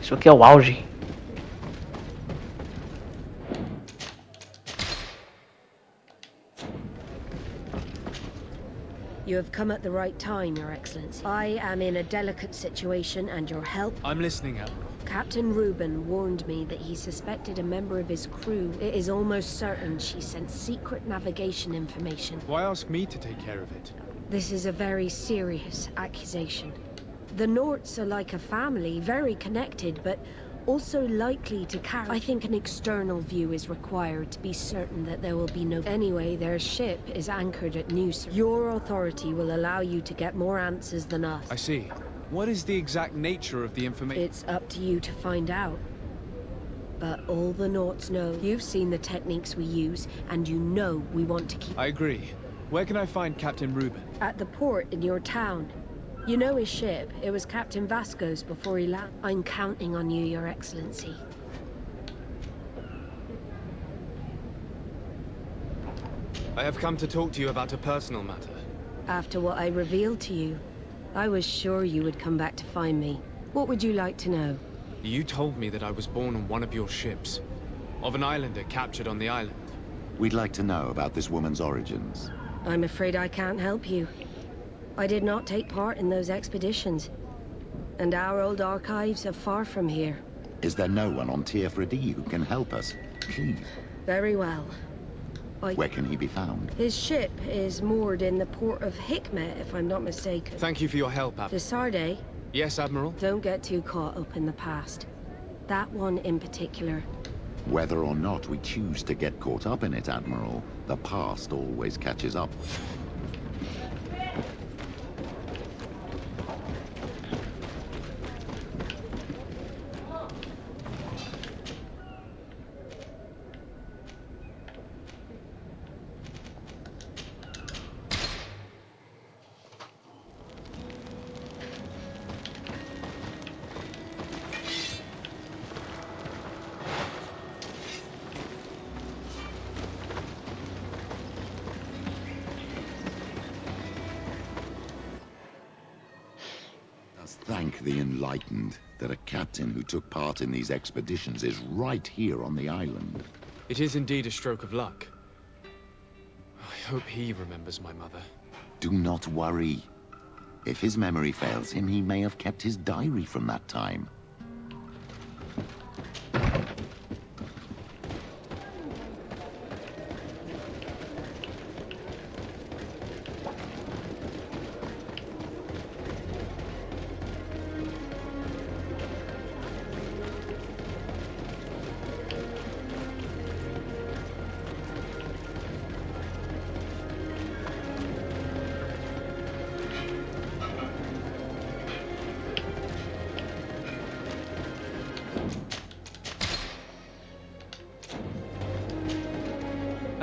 Isso aqui é o auge. You have come at the right time, Your Excellency. I am in a delicate situation and your help... I'm listening, Admiral. Captain Reuben warned me that he suspected a member of his crew. It is almost certain she sent secret navigation information. Why ask me to take care of it? This is a very serious accusation. The Norts are like a family, very connected, but also likely to carry... I think an external view is required to be certain that there will be no... Anyway, their ship is anchored at News. Your authority will allow you to get more answers than us. I see. What is the exact nature of the information? It's up to you to find out. But all the Norts know. You've seen the techniques we use, and you know we want to keep... I agree. Where can I find Captain Reuben? At the port in your town. You know his ship. It was Captain Vasco's before he landed. I'm counting on you, Your Excellency. I have come to talk to you about a personal matter. After what I revealed to you, I was sure you would come back to find me. What would you like to know? You told me that I was born on one of your ships. Of an islander captured on the island. We'd like to know about this woman's origins. I'm afraid I can't help you. I did not take part in those expeditions. And our old archives are far from here. Is there no one on Teer Fradee who can help us? Please. Very well. Where can he be found? His ship is moored in the port of Hikmet, if I'm not mistaken. Thank you for your help, Admiral. Desarde? Yes, Admiral? Don't get too caught up in the past. That one in particular. Whether or not we choose to get caught up in it, Admiral, the past always catches up. Thank the enlightened that a captain who took part in these expeditions is right here on the island. It is indeed a stroke of luck. I hope he remembers my mother. Do not worry. If his memory fails him, he may have kept his diary from that time.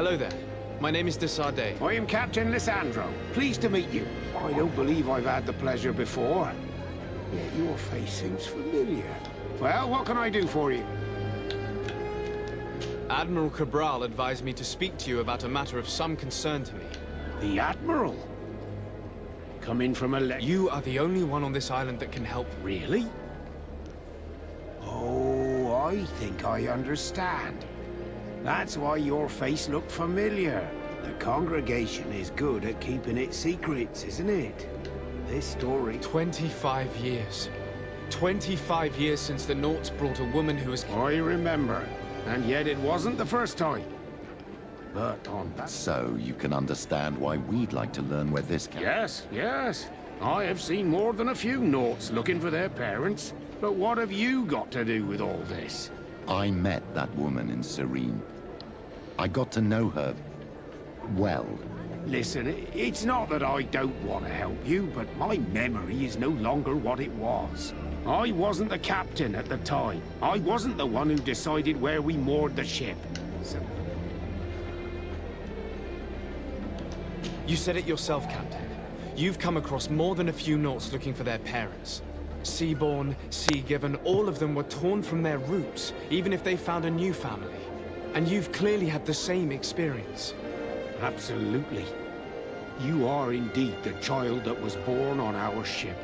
Hello there. My name is Teer. I am Captain Lissandro. Pleased to meet you. I don't believe I've had the pleasure before. Yet your face seems familiar. Well, what can I do for you? Admiral Cabral advised me to speak to you about a matter of some concern to me. The Admiral? Coming from a You are the only one on this island that can help. Really? Oh, I think I understand. That's why your face looked familiar. The congregation is good at keeping its secrets, isn't it? This story... 25 years. 25 years since the Nauts brought a woman who was... I remember. And yet it wasn't the first time. But on that... So you can understand why we'd like to learn where this came... Yes, yes. I have seen more than a few Nauts looking for their parents. But what have you got to do with all this? I met that woman in Serene. I got to know her... well. Listen, it's not that I don't want to help you, but my memory is no longer what it was. I wasn't the captain at the time. I wasn't the one who decided where we moored the ship. So... You said it yourself, Captain. You've come across more than a few Nauts looking for their parents. Seaborn, Sea-given, all of them were torn from their roots, even if they found a new family. And you've clearly had the same experience. Absolutely. You are indeed the child that was born on our ship.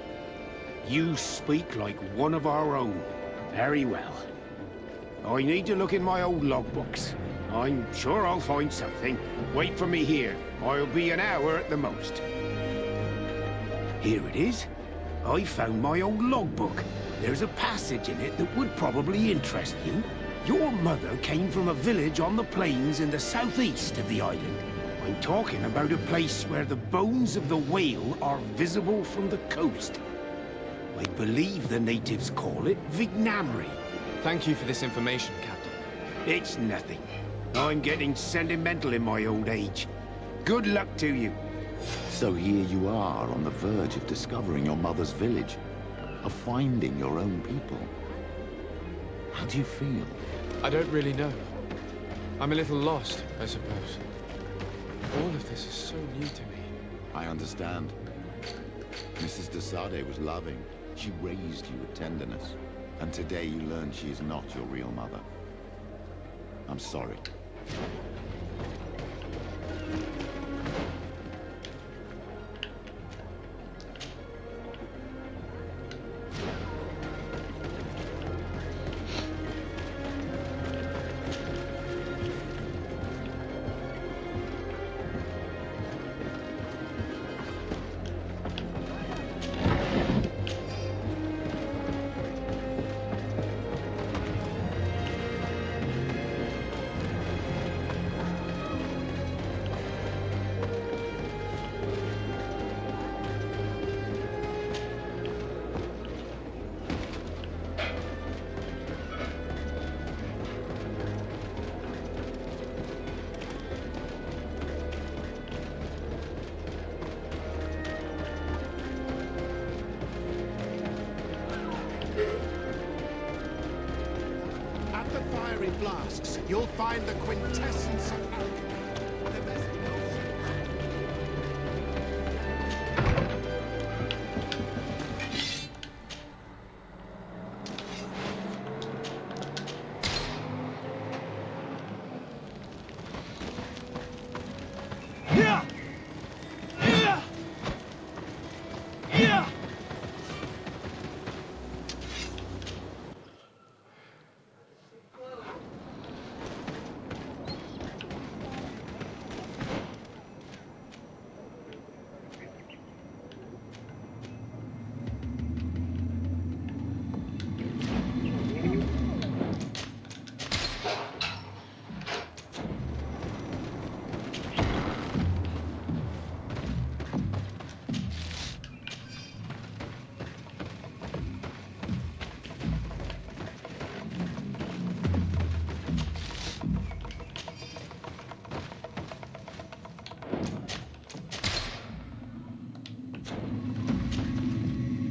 You speak like one of our own. Very well. I need to look in my old logbooks. I'm sure I'll find something. Wait for me here. I'll be an hour at the most. Here it is. I found my old logbook. There's a passage in it that would probably interest you. Your mother came from a village on the plains in the southeast of the island. I'm talking about a place where the bones of the whale are visible from the coast. I believe the natives call it Vignamri. Thank you for this information, Captain. It's nothing. I'm getting sentimental in my old age. Good luck to you. So here you are on the verge of discovering your mother's village, of finding your own people. How do you feel? I don't really know. I'm a little lost, I suppose. All of this is so new to me. I understand. Mrs. Teer was loving. She raised you with tenderness. And today you learn she is not your real mother. I'm sorry. flasks, you'll find the quintessence of alchemy. The best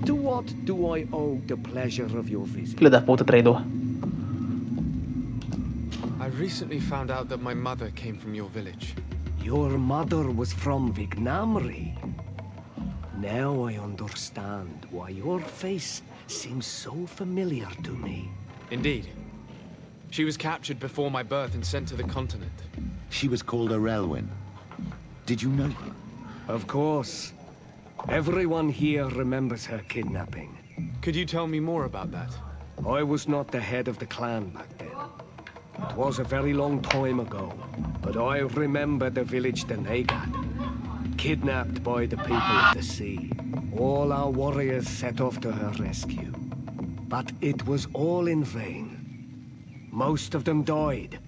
To what do I owe the pleasure of your visit? Filho da puta, traidor. I recently found out that my mother came from your village. Your mother was from Vignamri. Now I understand why your face seems so familiar to me. Indeed. She was captured before my birth and sent to the continent. She was called Arelwyn. Did you know her? Of course. Everyone here remembers her kidnapping. Could you tell me more about that? I was not the head of the clan back then. It was a very long time ago, but I remember the village Denegad, kidnapped by the people of the sea. All our warriors set off to her rescue, but it was all in vain. Most of them died,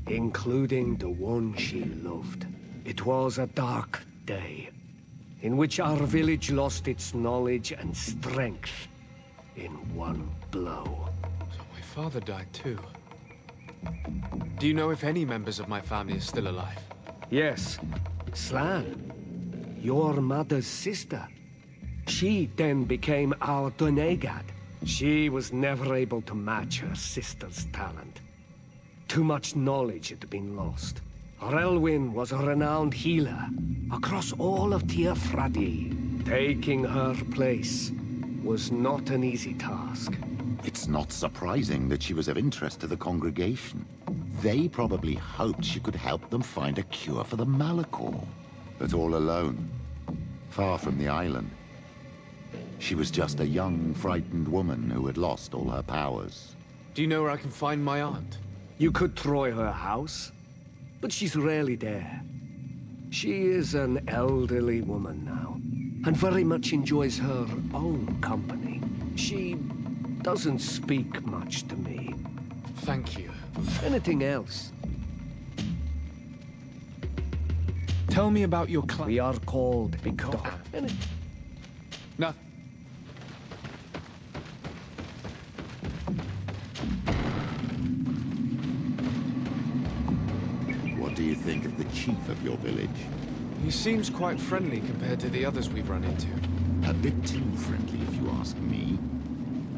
including the one she loved. It was a dark day, in which our village lost its knowledge and strength in one blow. So my father died too. Do you know if any members of my family are still alive? Yes, Slan, your mother's sister. She then became our Donegad. She was never able to match her sister's talent. Too much knowledge had been lost. Arelwyn was a renowned healer across all of Teer Fradee. Taking her place was not an easy task. It's not surprising that she was of interest to the congregation. They probably hoped she could help them find a cure for the Malachor. But all alone, far from the island. She was just a young, frightened woman who had lost all her powers. Do you know where I can find my aunt? You could try her house, but she's rarely there. She is an elderly woman now, and very much enjoys her own company. She doesn't speak much to me. Thank you. Anything else? Tell me about your clan. We are called because... No. What do you think of the chief of your village? He seems quite friendly compared to the others we've run into. A bit too friendly, if you ask me.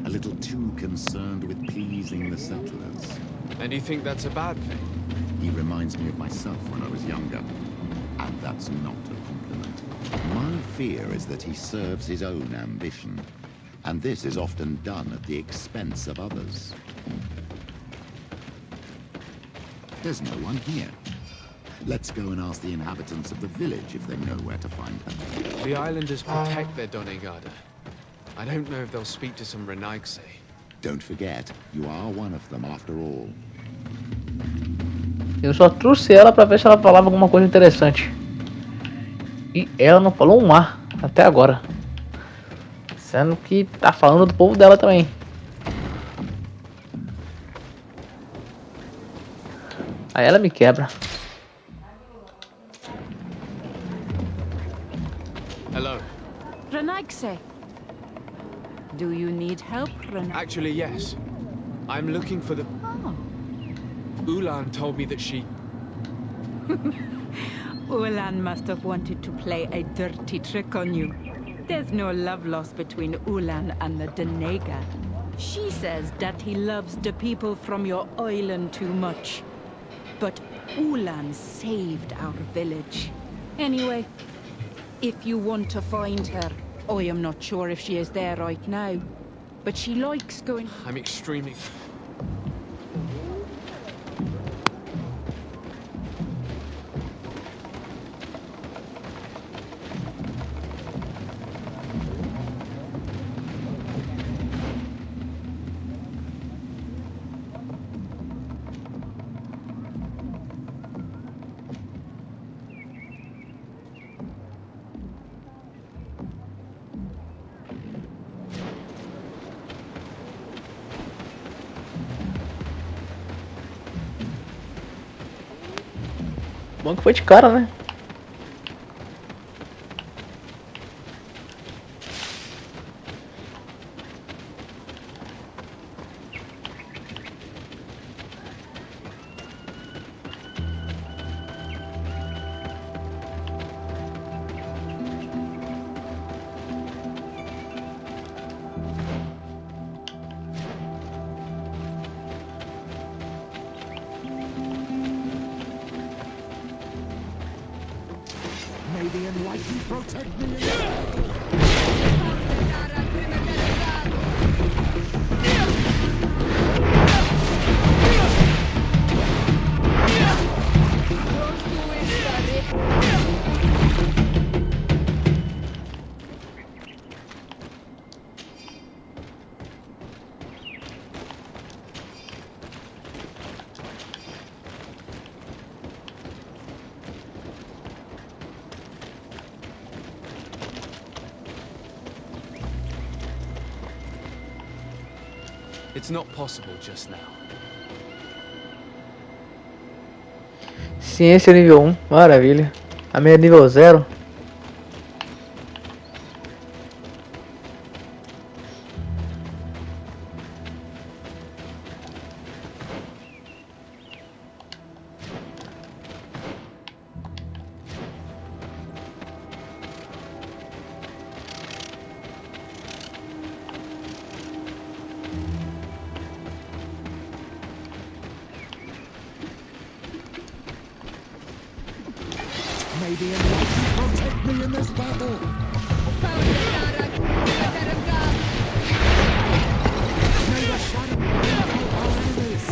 A little too concerned with pleasing the settlers. And you think that's a bad thing? He reminds me of myself when I was younger. And that's not a compliment. My fear is that he serves his own ambition. And this is often done at the expense of others. There's no one here. Let's go and ask the inhabitants of the village if they know where to find her. The islanders protect their Donegada. I don't know if they'll speak to some Renaigse. Don't forget, you are one of them after all. Eu só trouxe ela pra ver se ela falava alguma coisa interessante. E ela não falou um ar até agora. Sendo que tá falando do povo dela também. Aí ela me quebra. Hello. Renaigse. Do you need help, Renaigse? Actually, yes. I'm looking for the... Oh. Ulan told me that she... Ulan must have wanted to play a dirty trick on you. There's no love lost between Ulan and the Denegad. She says that he loves the people from your island too much. But Ulan saved our village. Anyway, if you want to find her, I am not sure if she is there right now. But she likes going... I'm extremely... Bom que foi de cara, né? May the enlightened protect me. It's not possible just now. Ciência nível 1, maravilha. A minha é nível 0. May the enlightened protect me in this battle. May the shadow envelop our enemies.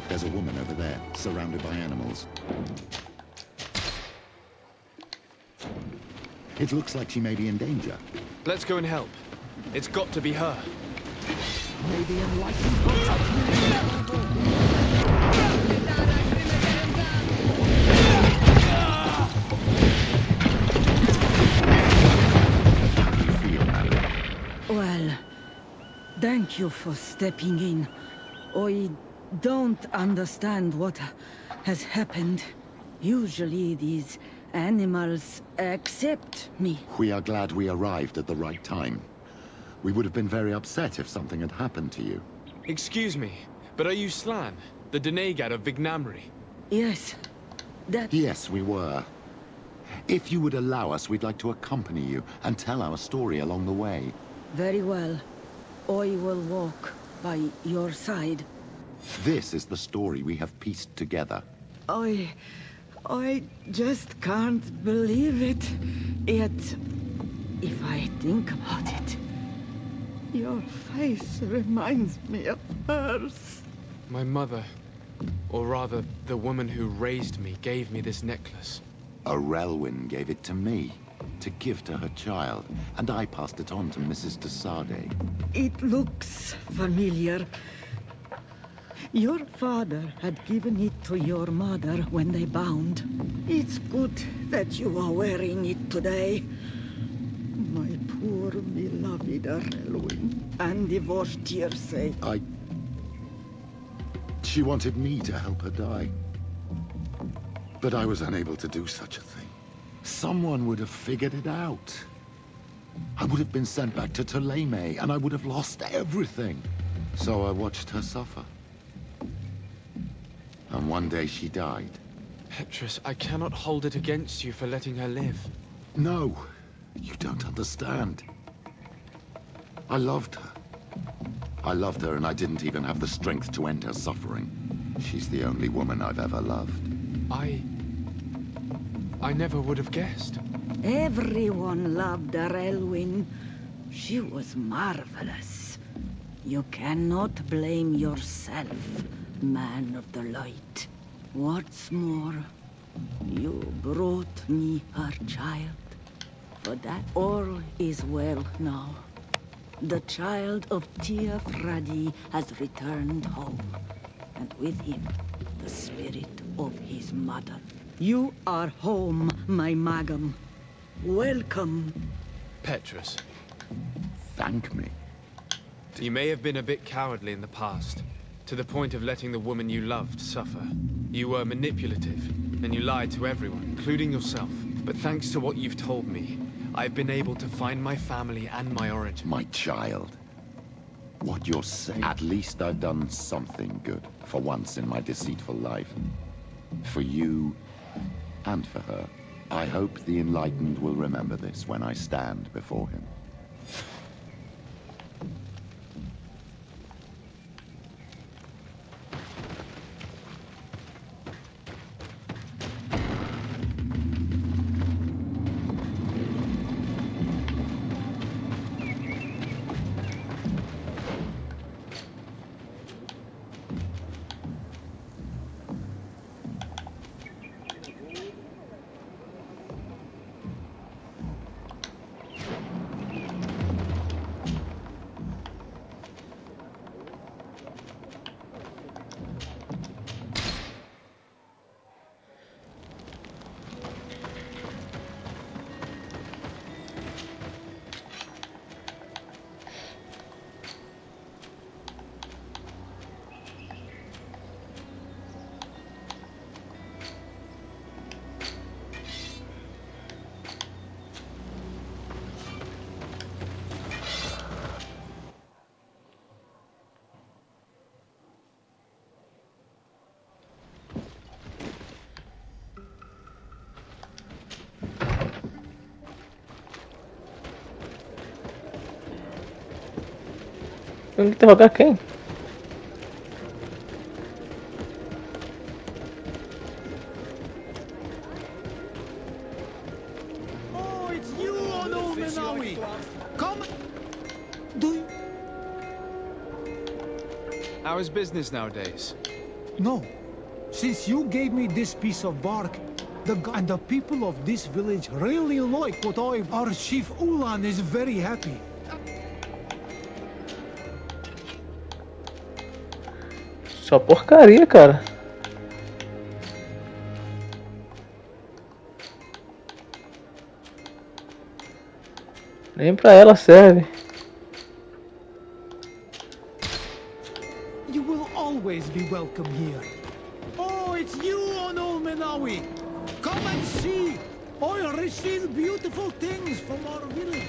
There's a woman over there, surrounded by animals. It looks like she may be in danger. Let's go and help. It's got to be her. May the enlightened protect me in this Well, thank you for stepping in. I don't understand what has happened. Usually these animals accept me. We are glad we arrived at the right time. We would have been very upset if something had happened to you. Excuse me, but are you Slan, the Denegad of Vignamri? Yes, that... Yes, we were. If you would allow us, we'd like to accompany you and tell our story along the way. Very well. I will walk by your side. This is the story we have pieced together. I just can't believe it. Yet, if I think about it, your face reminds me of hers. My mother, or rather, the woman who raised me, gave me this necklace. A Relwyn gave it to me, to give to her child, and I passed it on to Mrs. de Sade. It looks familiar. Your father had given it to your mother when they bound. It's good that you are wearing it today. My poor beloved. wieder, Elwyn. And divorced Teer say. She wanted me to help her die. But I was unable to do such a thing. Someone would have figured it out. I would have been sent back to Ptolemy, and I would have lost everything. So I watched her suffer. And one day she died. Petrus, I cannot hold it against you for letting her live. No, you don't understand. I loved her. I loved her, and I didn't even have the strength to end her suffering. She's the only woman I've ever loved. I never would have guessed. Everyone loved her, Elwyn. She was marvelous. You cannot blame yourself, man of the light. What's more, you brought me her child. For that, all is well now. The child of Teer Fradee has returned home, and with him, the spirit of his mother. You are home, my Magam. Welcome. Petrus. Thank me. You may have been a bit cowardly in the past, to the point of letting the woman you loved suffer. You were manipulative, and you lied to everyone, including yourself. But thanks to what you've told me, I've been able to find my family and my origin. My child. What you're saying. At least I've done something good, for once in my deceitful life. For you, and for her. I hope the enlightened will remember this when I stand before him. Interrogar quem? Oh, it's you, Ono Menawi. Come. Do you... How is business nowadays? No. Since you gave me this piece of bark, the people of this village really like what our chief Ulan is very happy. Só porcaria, cara. Nem pra ela serve. You will always be welcome here. Oh, it's you, Ono Menawi. Come and see. I receive beautiful things from our village.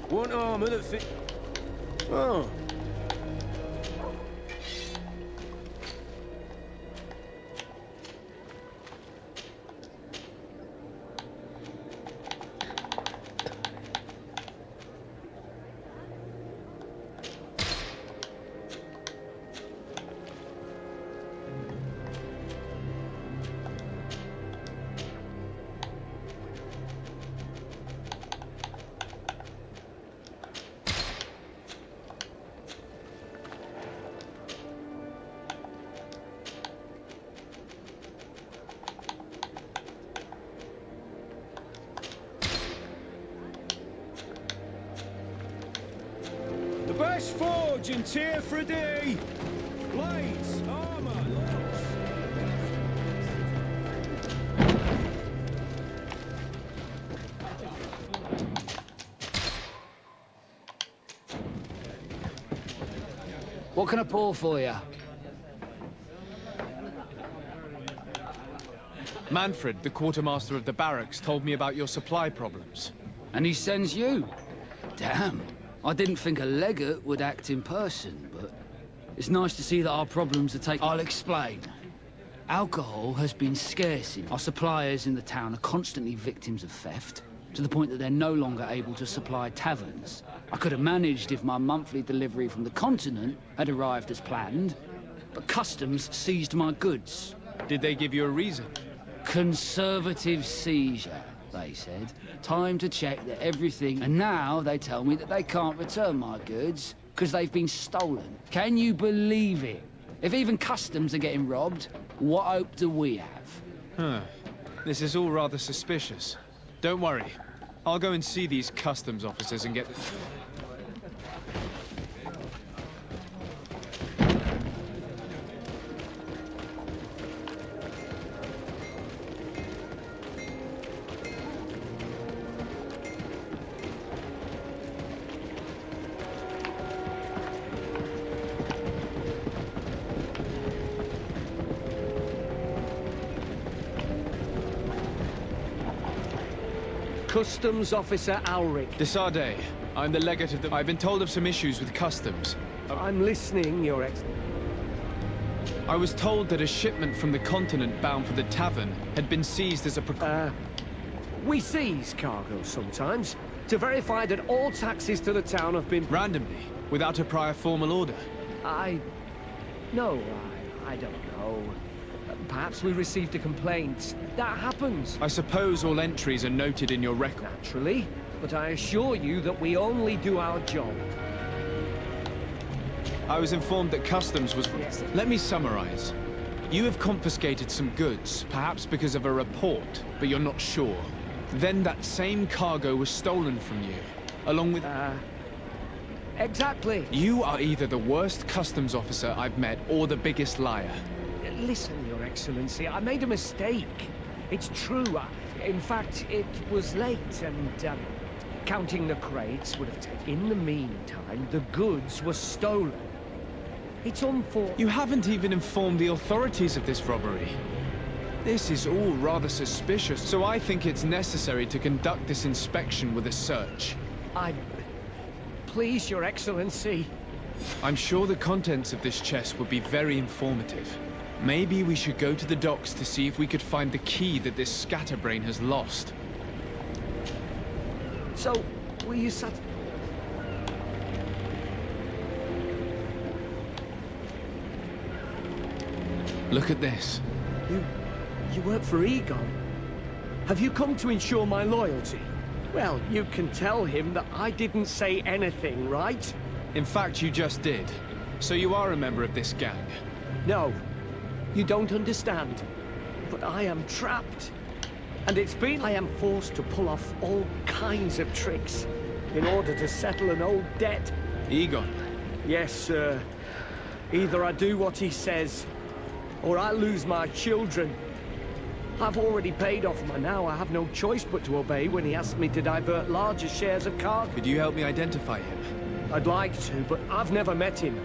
One arm of the fit. Oh. Sergeant Teer Fradee! Blades, armor, loads. What can I pour for you? Manfred, the quartermaster of the barracks, told me about your supply problems. And he sends you? Damn. I didn't think a legate would act in person, but it's nice to see that our problems are taken. I'll explain. Alcohol has been scarce. Our suppliers in the town are constantly victims of theft, to the point that they're no longer able to supply taverns. I could have managed if my monthly delivery from the continent had arrived as planned, but customs seized my goods. Did they give you a reason? Conservative seizure, they said. Time to check that everything... And now they tell me that they can't return my goods because they've been stolen. Can you believe it? If even customs are getting robbed, what hope do we have? Huh. This is all rather suspicious. Don't worry. I'll go and see these customs officers and get... Customs Officer Ulrich. Desade, I'm the legate of the... I've been told of some issues with customs. I'm listening, Your Excellency. I was told that a shipment from the continent bound for the tavern had been seized as a We seize cargo sometimes, to verify that all taxes to the town have been... Randomly, without a prior formal order. No, I don't know. Perhaps we received a complaint. That happens. I suppose all entries are noted in your record. Naturally, but I assure you that we only do our job. I was informed that customs was... Yes. Let me summarize. You have confiscated some goods, perhaps because of a report, but you're not sure. Then that same cargo was stolen from you, along with... Exactly. You are either the worst customs officer I've met, or the biggest liar. Listen, Your Excellency, I made a mistake. It's true. In fact, it was late, and counting the crates would have taken... In the meantime, the goods were stolen. It's unfortunate. You haven't even informed the authorities of this robbery. This is all rather suspicious, so I think it's necessary to conduct this inspection with a search. Please, Your Excellency. I'm sure the contents of this chest would be very informative. Maybe we should go to the docks to see if we could find the key that this scatterbrain has lost. So, will you sat... Look at this. You work for Egon? Have you come to ensure my loyalty? Well, you can tell him that I didn't say anything, right? In fact, you just did. So you are a member of this gang? No. You don't understand. But I am trapped. And I am forced to pull off all kinds of tricks in order to settle an old debt. Egon? Yes, sir. Either I do what he says, or I lose my children. I've already paid off my now. I have no choice but to obey when he asks me to divert larger shares of cargo. Could you help me identify him? I'd like to, but I've never met him.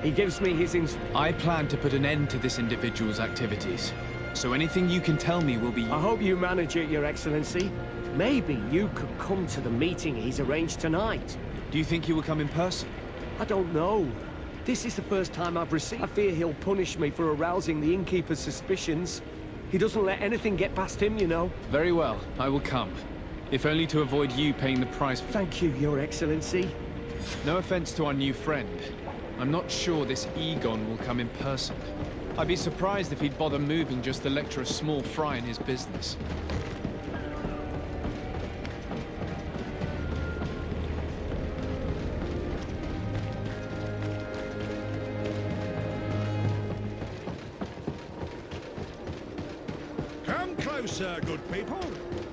He gives me his I plan to put an end to this individual's activities. So anything you can tell me will be... I hope you manage it, Your Excellency. Maybe you could come to the meeting he's arranged tonight. Do you think he will come in person? I don't know. This is the first time I've received... I fear he'll punish me for arousing the innkeeper's suspicions. He doesn't let anything get past him, you know. Very well, I will come. If only to avoid you paying the price. Thank you, Your Excellency. No offense to our new friend. I'm not sure this Egon will come in person. I'd be surprised if he'd bother moving just to lecture a small fry in his business. Come closer, good people.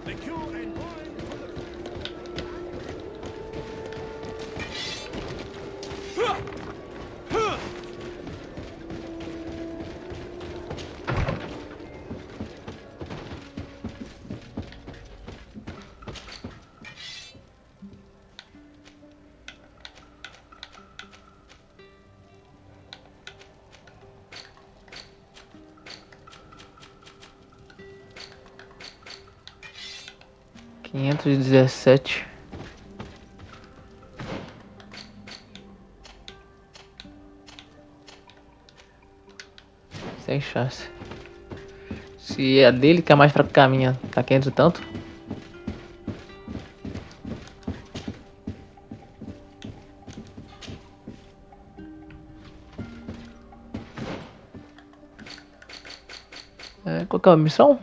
Liqueur and wine for the... 517. Sem chance. Se é dele que é mais fraco que a minha, tá 500 e tanto. Qual que é a missão?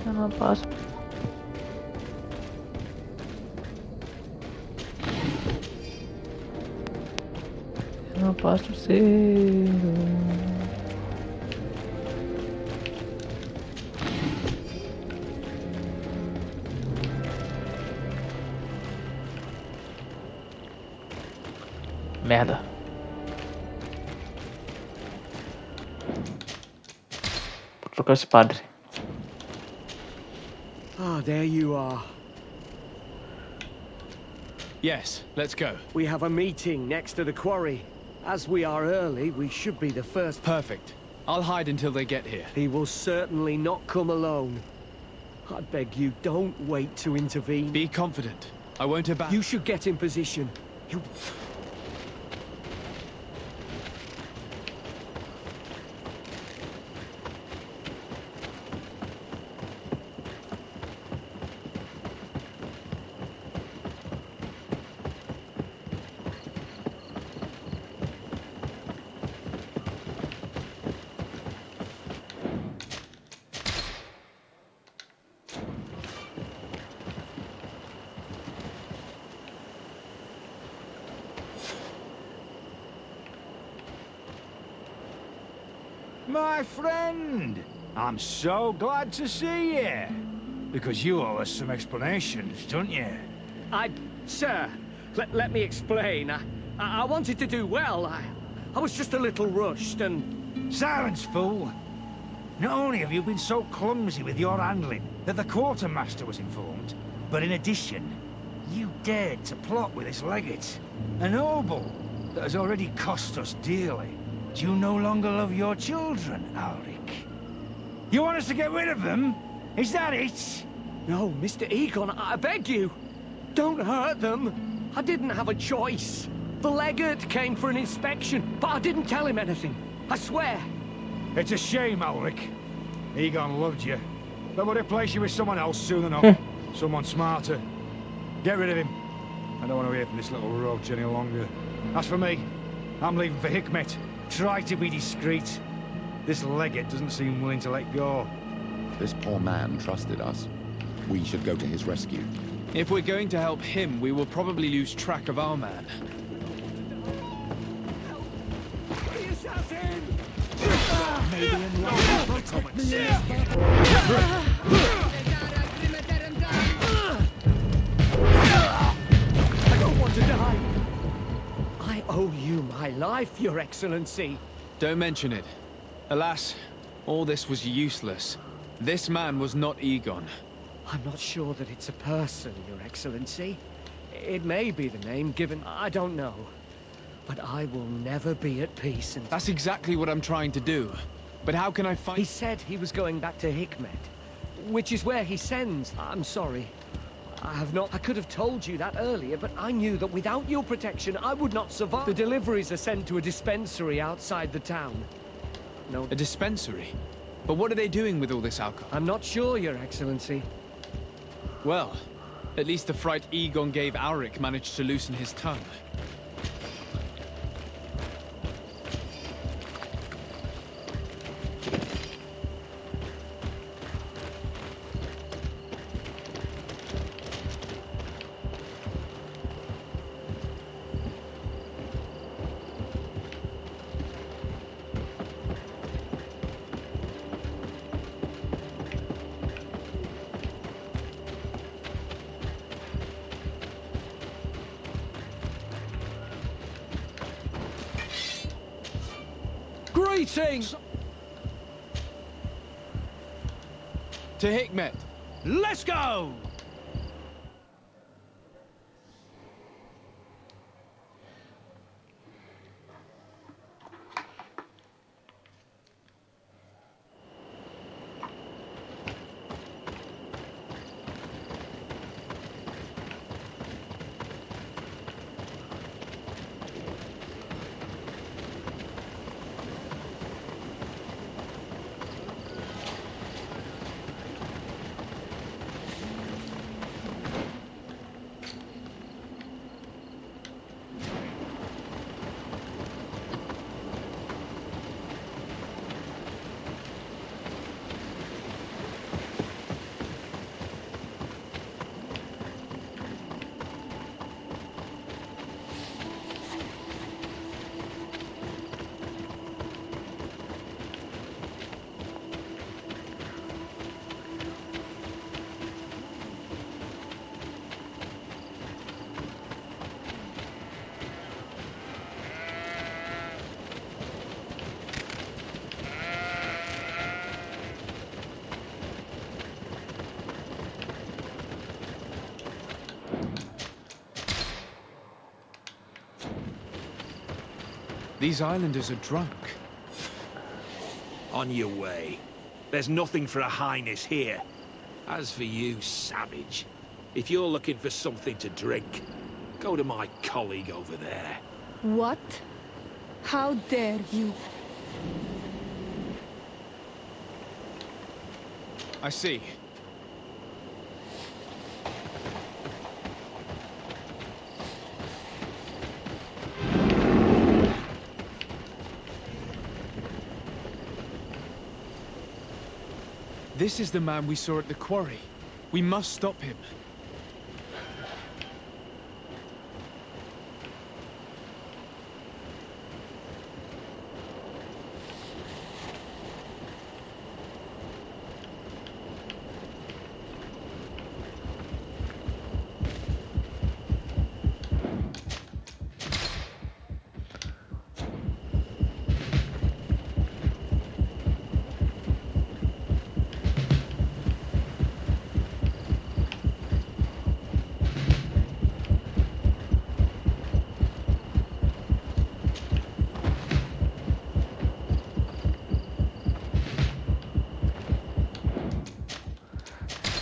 Eu não posso. Eu não posso ser. Merda. Vou trocar esse padre. Ah, there you are. Yes, let's go. We have a meeting next to the quarry. As we are early, we should be the first. Perfect. I'll hide until they get here. He will certainly not come alone. I beg you, don't wait to intervene. Be confident. I won't abandon. You should get in position. You... My friend, I'm so glad to see you. Because you owe us some explanations, don't you? Sir, let me explain. I wanted to do well. I was just a little rushed and... Silence, fool. Not only have you been so clumsy with your handling that the quartermaster was informed, but in addition, you dared to plot with this legate. A noble that has already cost us dearly. Do you no longer love your children, Ulrich? You want us to get rid of them? Is that it? No, Mr. Egon, I beg you. Don't hurt them. I didn't have a choice. The legate came for an inspection, but I didn't tell him anything. I swear. It's a shame, Ulrich. Egon loved you, but would replace you with someone else soon enough. Someone smarter. Get rid of him. I don't want to hear from this little roach any longer. As for me, I'm leaving for Hikmet. Try to be discreet. This legate doesn't seem willing to let go. This poor man trusted us. We should go to his rescue. If we're going to help him, we will probably lose track of our man. The assassin! Maybe in life will protect me in this battle. I don't want to die. I owe you my life, Your Excellency. Don't mention it. Alas, all this was useless. This man was not Egon. I'm not sure that it's a person, Your Excellency. It may be the name given, I don't know. But I will never be at peace and... That's exactly what I'm trying to do. But how can I find... He said he was going back to Hikmet, which is where he sends. I'm sorry. I could have told you that earlier, but I knew that without your protection, I would not survive. The deliveries are sent to a dispensary outside the town. No. A dispensary? But what are they doing with all this alcohol? I'm not sure, Your Excellency. Well, at least the fright Egon gave Ulrich managed to loosen his tongue. Greetings! To Hikmet. Let's go! These islanders are drunk. On your way. There's nothing for a highness here. As for you, savage, if you're looking for something to drink, go to my colleague over there. What? How dare you? I see. This is the man we saw at the quarry. We must stop him.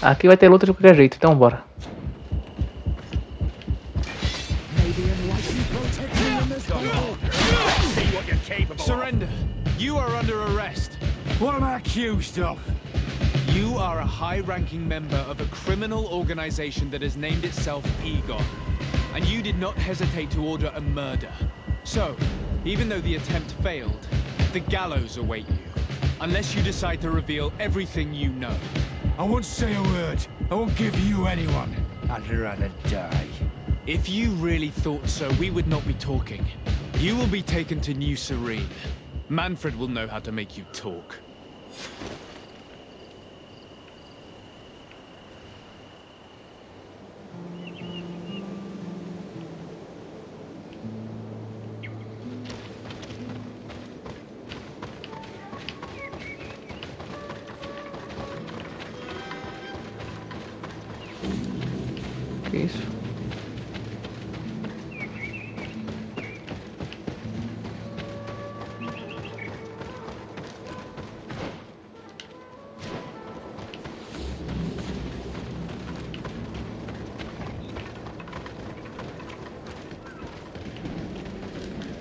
Aqui vai ter luta de qualquer jeito, então bora. Surrender. You are under arrest. What am I accused of? You are a high-ranking member of a criminal organization that has named itself Egon. And you did not hesitate to order a murder. So, even though the attempt failed, the gallows await you. Unless you decide to reveal everything you know. I won't say a word. I won't give you anyone. I'd rather die. If you really thought so, we would not be talking. You will be taken to New Serene. Manfred will know how to make you talk. Que isso?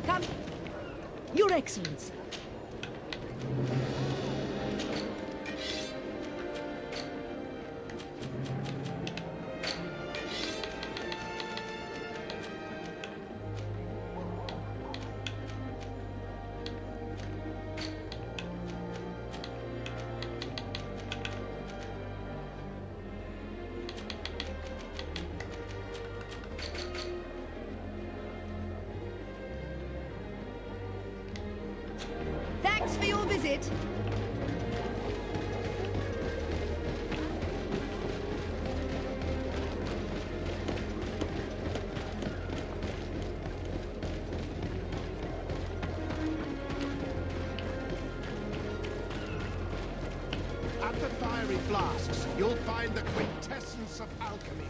Come, Your Excellency. At the fiery flasks, you'll find the quintessence of alchemy.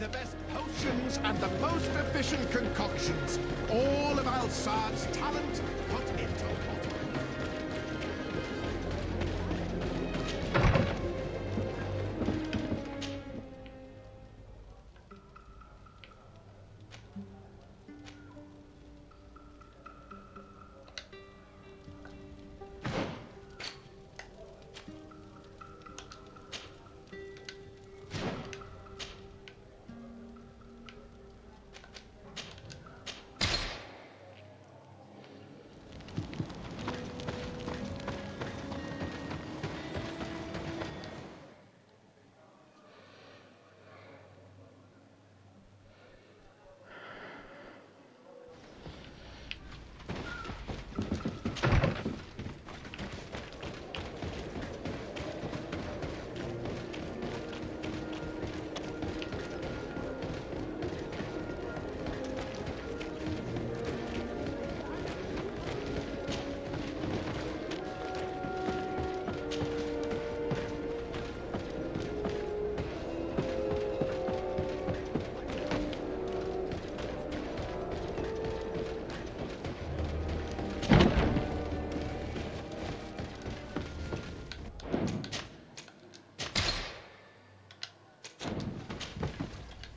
The best potions and the most efficient concoctions. All of Alsad's talent put into water.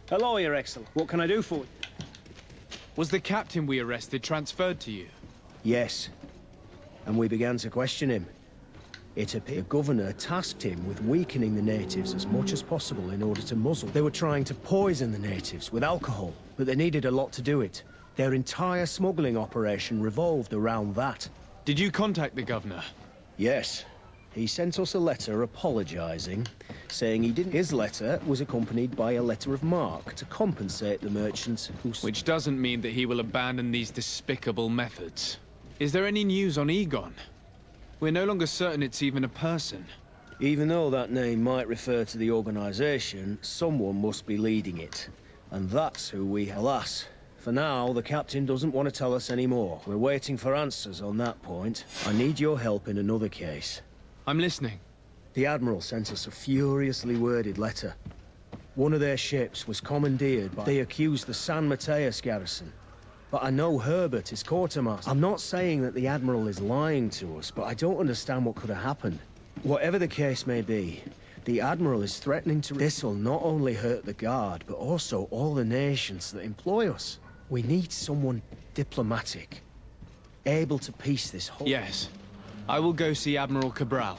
Hello, Your Excellency. What can I do for you? Was the captain we arrested transferred to you? Yes. And we began to question him. It appeared the governor tasked him with weakening the natives as much as possible in order to muzzle. They were trying to poison the natives with alcohol, but they needed a lot to do it. Their entire smuggling operation revolved around that. Did you contact the governor? Yes. He sent us a letter apologizing, saying he didn't. His letter was accompanied by a letter of marque to compensate the merchants who... Which doesn't mean that he will abandon these despicable methods. Is there any news on Egon? We're no longer certain it's even a person. Even though that name might refer to the organization, someone must be leading it. And that's who we... Alas, for now, the captain doesn't want to tell us any more. We're waiting for answers on that point. I need your help in another case. I'm listening. The Admiral sent us a furiously worded letter. One of their ships was commandeered by... They accused the San Mateus garrison. But I know Herbert is quartermaster. I'm not saying that the Admiral is lying to us, but I don't understand what could have happened. Whatever the case may be, the Admiral is threatening to... This will not only hurt the Guard, but also all the nations that employ us. We need someone diplomatic, able to piece this whole... Yes. I will go see Admiral Cabral.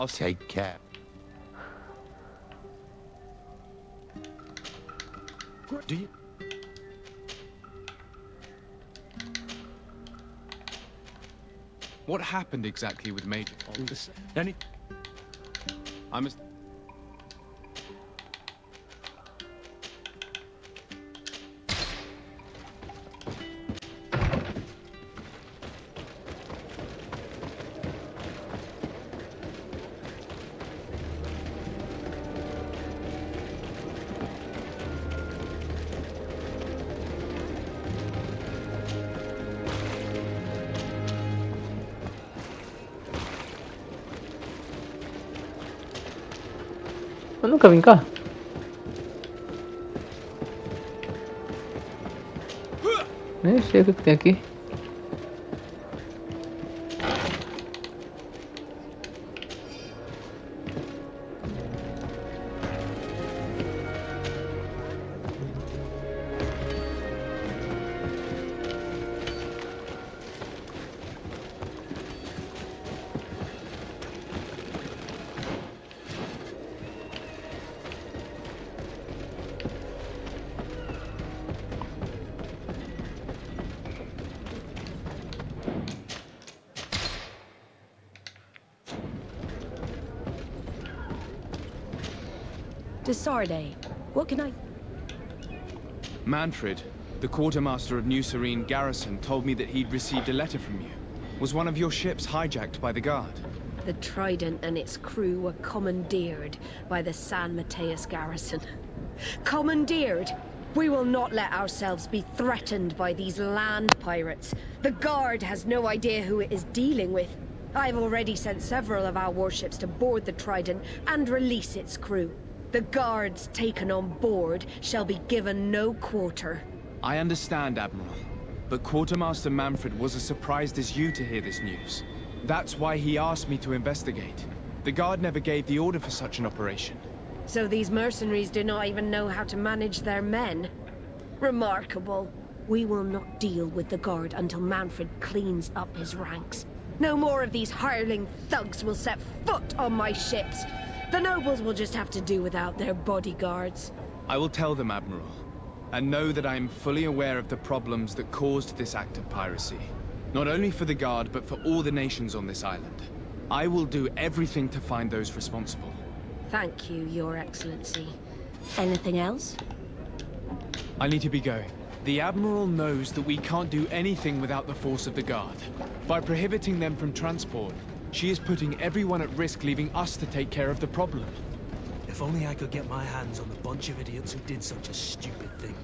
I'll take care. Do you? What happened exactly with Major? I must... Eu nunca vim cá. Nem sei o que tem aqui. Desarde, what can I... Manfred, the quartermaster of New Serene Garrison, told me that he'd received a letter from you. Was one of your ships hijacked by the Guard? The Trident and its crew were commandeered by the San Mateus Garrison. Commandeered? We will not let ourselves be threatened by these land pirates. The Guard has no idea who it is dealing with. I've already sent several of our warships to board the Trident and release its crew. The Guards taken on board shall be given no quarter. I understand, Admiral. But Quartermaster Manfred was as surprised as you to hear this news. That's why he asked me to investigate. The Guard never gave the order for such an operation. So these mercenaries do not even know how to manage their men? Remarkable. We will not deal with the Guard until Manfred cleans up his ranks. No more of these hireling thugs will set foot on my ships. The nobles will just have to do without their bodyguards. I will tell them, Admiral. And know that I am fully aware of the problems that caused this act of piracy. Not only for the Guard, but for all the nations on this island. I will do everything to find those responsible. Thank you, Your Excellency. Anything else? I need to be going. The Admiral knows that we can't do anything without the force of the Guard. By prohibiting them from transport, she is putting everyone at risk, leaving us to take care of the problem. If only I could get my hands on the bunch of idiots who did such a stupid thing.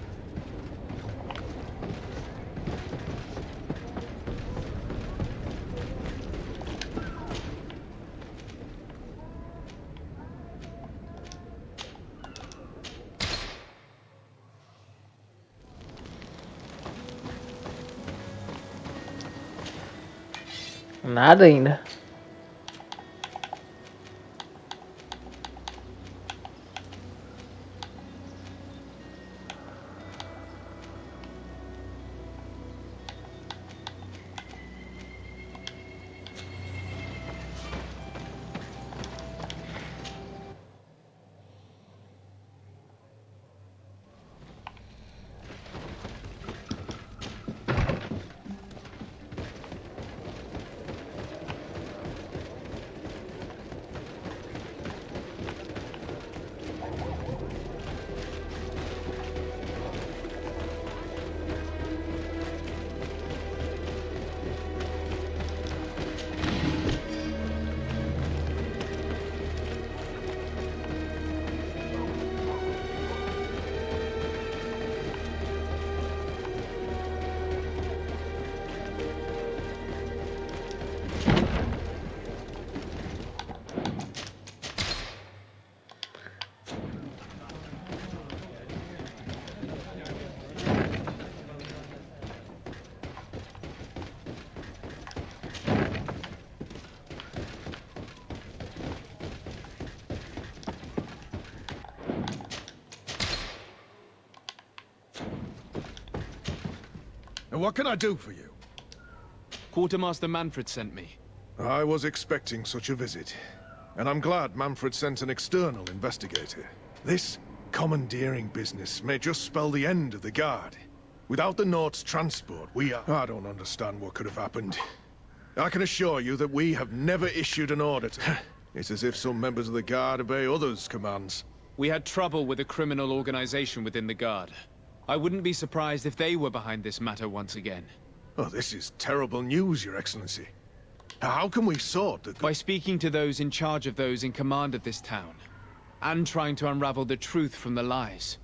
Nada ainda. And what can I do for you? Quartermaster Manfred sent me. I was expecting such a visit. And I'm glad Manfred sent an external investigator. This commandeering business may just spell the end of the Guard. Without the Nort's transport, I don't understand what could have happened. I can assure you that we have never issued an order to... It's as if some members of the Guard obey others' commands. We had trouble with a criminal organization within the Guard. I wouldn't be surprised if they were behind this matter once again. Oh, this is terrible news, Your Excellency. How can we sort the... By speaking to those in charge of those in command of this town, and trying to unravel the truth from the lies.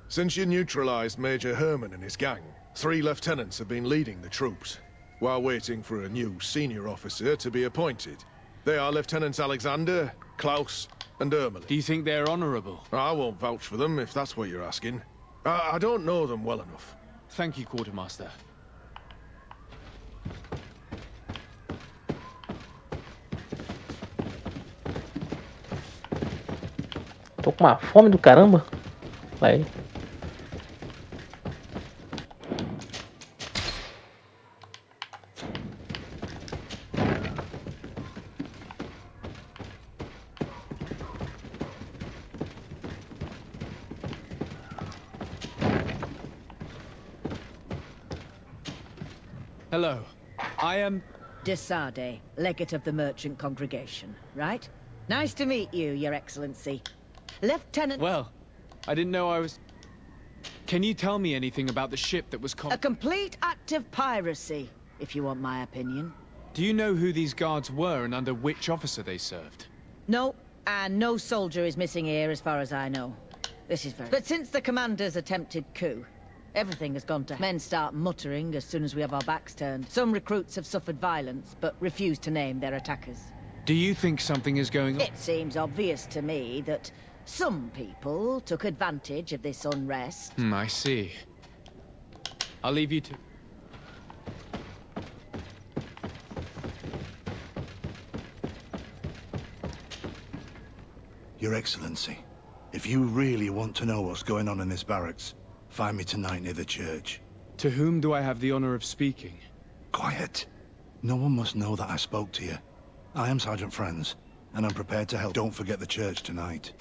Since you neutralized Major Herman and his gang, 3 lieutenants have been leading the troops, while waiting for a new senior officer to be appointed. They are Lieutenants Alexander, Klaus, and Ermely. Do you think they're honorable? I won't vouch for them, if that's what you're asking. I don't know them well enough. Thank you, Quartermaster. Tô com uma fome do caramba. Vai. Hello. I am... Desarde, legate of the merchant congregation, right? Nice to meet you, Your Excellency. Lieutenant... Well, I didn't know I was... Can you tell me anything about the ship that was A complete act of piracy, if you want my opinion. Do you know who these guards were and under which officer they served? No, and no soldier is missing here as far as I know. This is very... But since the commander's attempted coup, everything has gone to... Men start muttering as soon as we have our backs turned. Some recruits have suffered violence, but refuse to name their attackers. Do you think something is going on? It seems obvious to me that some people took advantage of this unrest. I see. I'll leave you to... Your Excellency, if you really want to know what's going on in this barracks, find me tonight near the church. To whom do I have the honor of speaking? Quiet. No one must know that I spoke to you. I am Sergeant Franz, and I'm prepared to help. Don't forget the church tonight.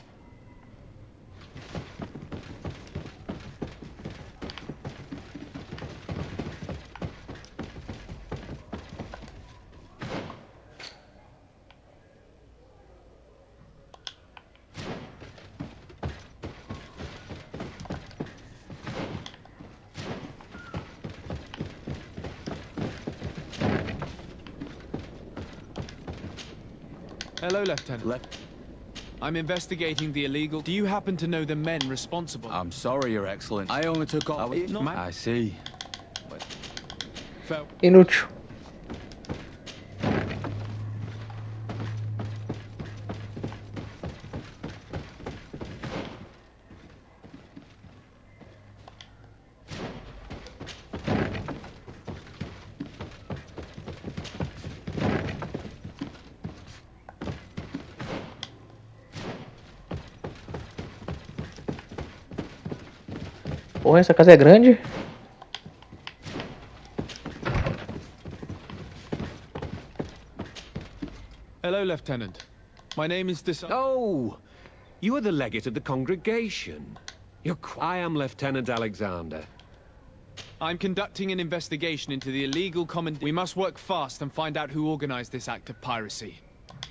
Hello, Lieutenant. I'm investigating the illegal... Do you happen to know the men responsible? I'm sorry, Your Excellency. I only took off... I see. Inútil. Porra, essa casa é grande. Hello, Lieutenant. My name is Oh, you are the legate of the congregation. I am Lieutenant Alexander. I'm conducting an investigation into the illegal command... We must work fast and find out who organized this act of piracy.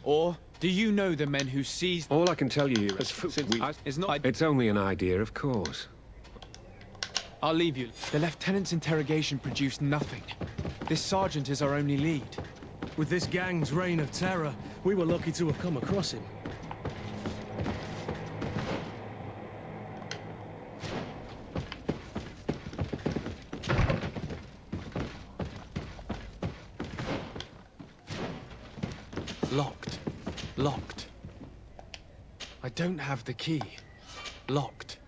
Or, do you know the men who seized... All I can tell you is it's only an idea, of course. I'll leave you. The Lieutenant's interrogation produced nothing. This sergeant is our only lead. With this gang's reign of terror, we were lucky to have come across him. Locked. Locked. I don't have the key. Locked.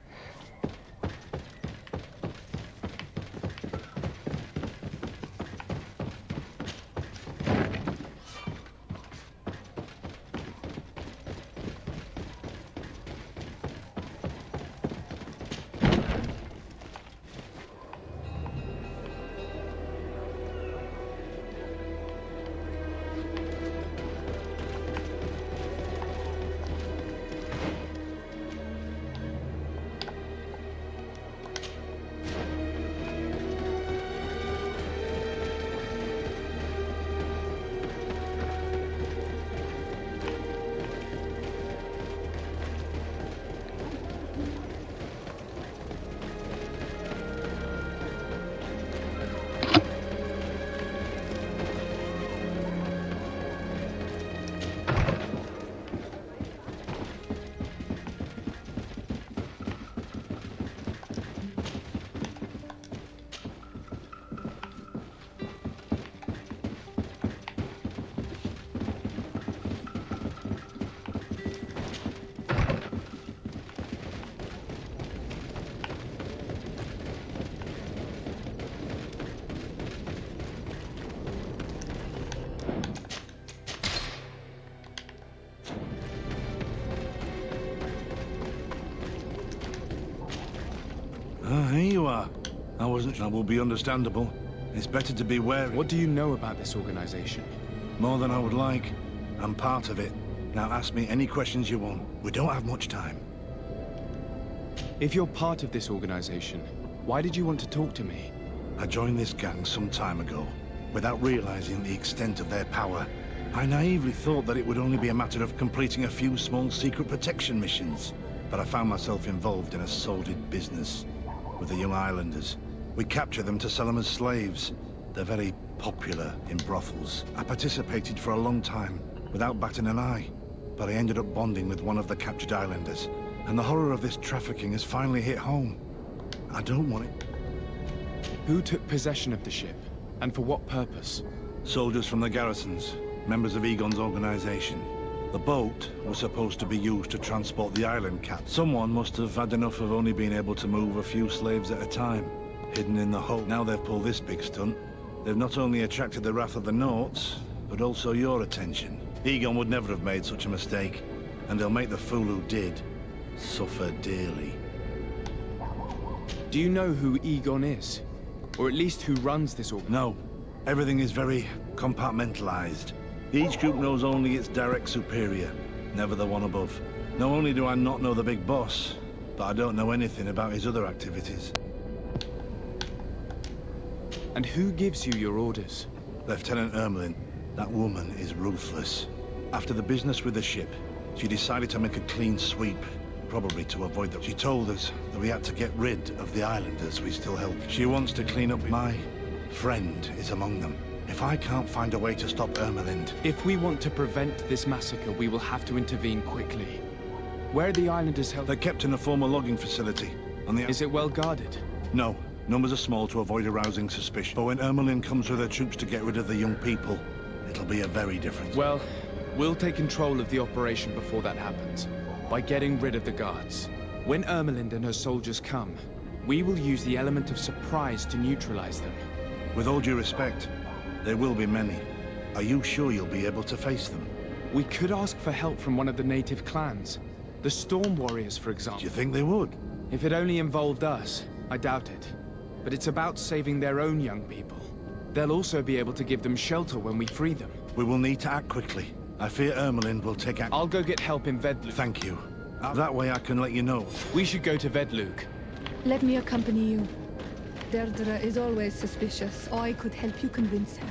Here you are. I wasn't sure. That will be understandable. It's better to be wary. What do you know about this organization? More than I would like. I'm part of it. Now ask me any questions you want. We don't have much time. If you're part of this organization, why did you want to talk to me? I joined this gang some time ago, without realizing the extent of their power. I naively thought that it would only be a matter of completing a few small secret protection missions. but I found myself involved in a sordid business with the young islanders. We capture them to sell them as slaves. They're very popular in brothels. I participated for a long time, without batting an eye, but I ended up bonding with one of the captured islanders, and the horror of this trafficking has finally hit home. I don't want it. Who took possession of the ship, and for what purpose? Soldiers from the garrisons, members of Egon's organization. The boat was supposed to be used to transport the island cat. Someone must have had enough of only being able to move a few slaves at a time, hidden in the hull. Now they've pulled this big stunt. They've not only attracted the wrath of the Norts, but also your attention. Egon would never have made such a mistake, and they'll make the fool who did suffer dearly. Do you know who Egon is? Or at least who runs this org? No. Everything is very compartmentalized. Each group knows only its direct superior, never the one above. Not only do I not know the big boss, but I don't know anything about his other activities. And who gives you your orders? Lieutenant Ermelin. That woman is ruthless. After the business with the ship, she decided to make a clean sweep, probably to avoid that. She told us that we had to get rid of the islanders we still held. She wants to clean up. My friend is among them. If I can't find a way to stop Ermelind... If we want to prevent this massacre, we will have to intervene quickly. Where are the islanders held? They're kept in a former logging facility. Is it well guarded? No. Numbers are small to avoid arousing suspicion. But when Ermelin comes with her troops to get rid of the young people, it'll be a very different... Well, we'll take control of the operation before that happens, by getting rid of the guards. When Ermelind and her soldiers come, we will use the element of surprise to neutralize them. With all due respect, there will be many. Are you sure you'll be able to face them? We could ask for help from one of the native clans. The Storm Warriors, for example. Do you think they would? If it only involved us, I doubt it. But it's about saving their own young people. They'll also be able to give them shelter when we free them. We will need to act quickly. I fear Ermelin will take action. I'll go get help in Vedlug. Thank you. That way I can let you know. We should go to Vedlug. Let me accompany you. Deirdre is always suspicious. I could help you convince her.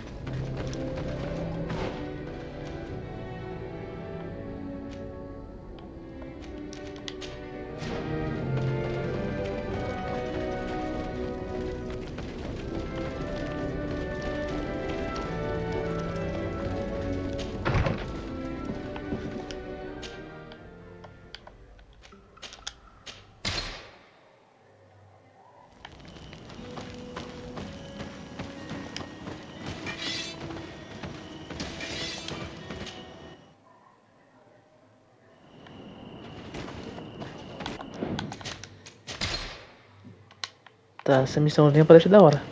Tá, essa missãozinha parece da hora.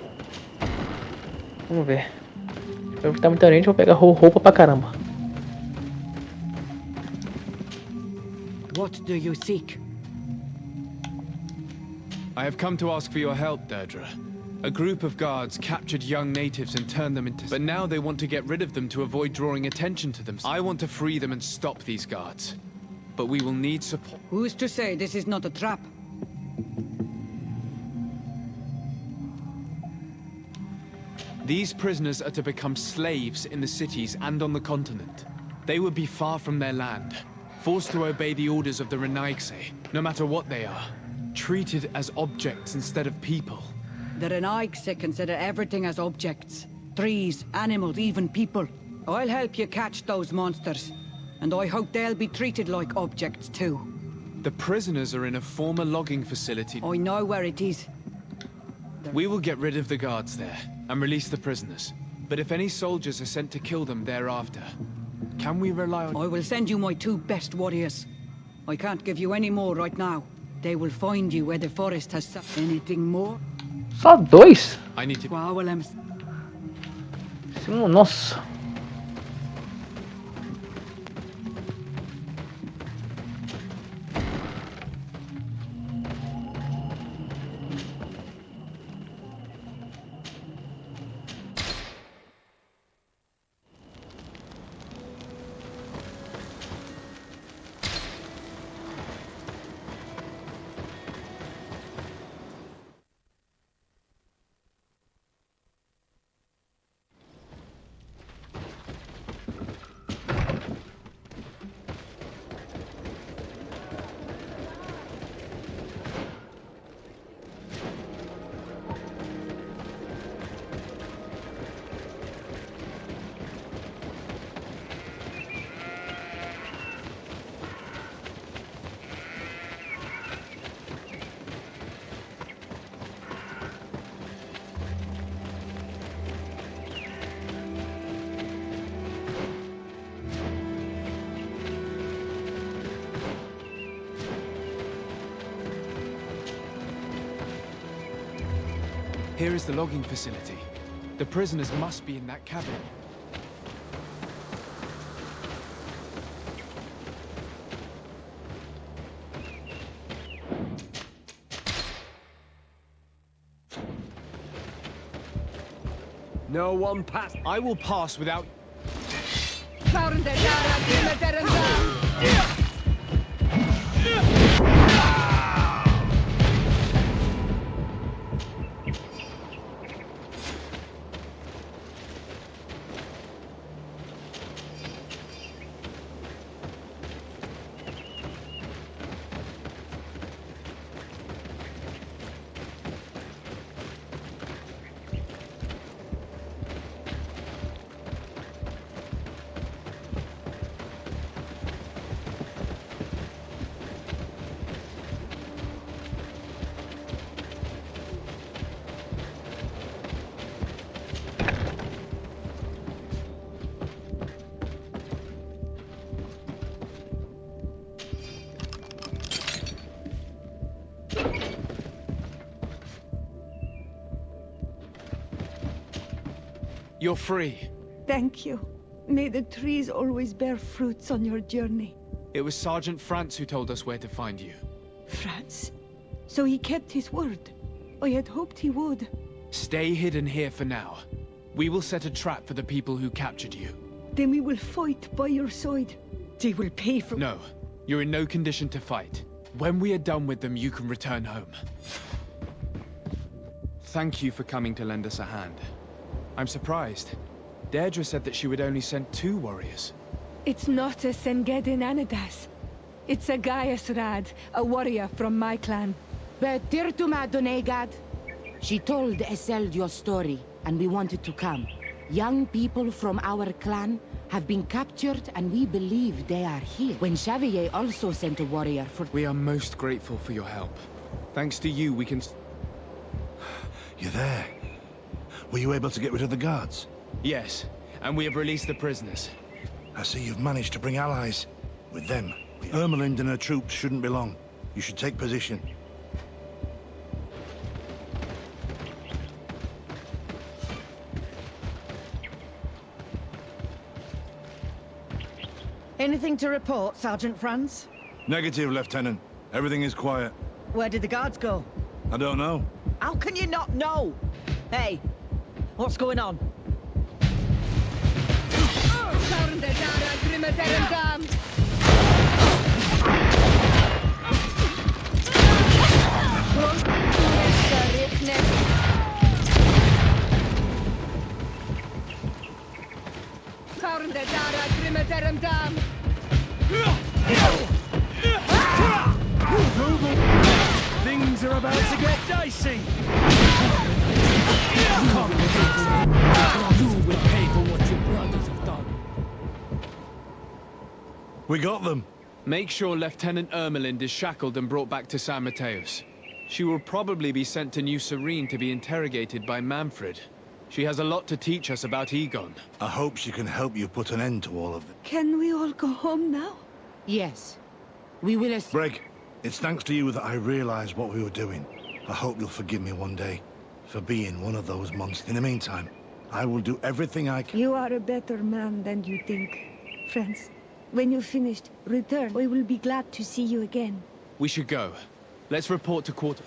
Vamos ver. Se eu tá muita gente, eu vou pegar roupa pra caramba. What do you seek? I have come to ask for your help, Deirdre. A group of guards captured young natives and turned them into... But now they want to get rid of them to avoid drawing attention to them. I want to free them and stop these guards. But we will need support. Who's to say this is not a trap? These prisoners are to become slaves in the cities and on the continent. They would be far from their land, forced to obey the orders of the Renaigse, no matter what they are. Treated as objects instead of people. The Renaigse consider everything as objects. Trees, animals, even people. I'll help you catch those monsters. And I hope they'll be treated like objects too. The prisoners are in a former logging facility. I know where it is. We will get rid of the guards there, and release the prisoners. But if any soldiers are sent to kill them thereafter, can we rely on... I will send you my 2 best warriors. I can't give you any more right now. They will find you where the forest has... Anything more? Só 2? I need to... Nossa. Here is the logging facility. The prisoners must be in that cabin. No one pass. I will pass without... You're free. Thank you. May the trees always bear fruits on your journey. It was Sergeant France who told us where to find you. France? So he kept his word. I had hoped he would. Stay hidden here for now. We will set a trap for the people who captured you. Then we will fight by your side. They will pay for... No, you're in no condition to fight. When we are done with them, you can return home. Thank you for coming to lend us a hand. I'm surprised. Deirdre said that she would only send 2 warriors. It's not a Sengedin Anadas. It's a Gaius Rad, a warrior from my clan. But Tirtuma Donegad, she told Eseld your story, and we wanted to come. Young people from our clan have been captured, and we believe they are here. When Xavier also sent a warrior for... We are most grateful for your help. Thanks to you, we can... You're there. Were you able to get rid of the guards? Yes, and we have released the prisoners. I see you've managed to bring allies. With them, Ermelind and her troops shouldn't be long. You should take position. Anything to report, Sergeant Franz? Negative, Lieutenant. Everything is quiet. Where did the guards go? I don't know. How can you not know? Hey, what's going on? Things are about to get dicey. You will pay for what your brothers have done. We got them. Make sure Lieutenant Ermelind is shackled and brought back to San Mateos. She will probably be sent to New Serene to be interrogated by Manfred. She has a lot to teach us about Egon. I hope she can help you put an end to all of it. Can we all go home now? Yes. We will... Breg, it's thanks to you that I realized what we were doing. I hope you'll forgive me one day for being one of those monsters. In the meantime, I will do everything I can. You are a better man than you think, friends. When you're finished, return. We will be glad to see you again. We should go. Let's report to quarter...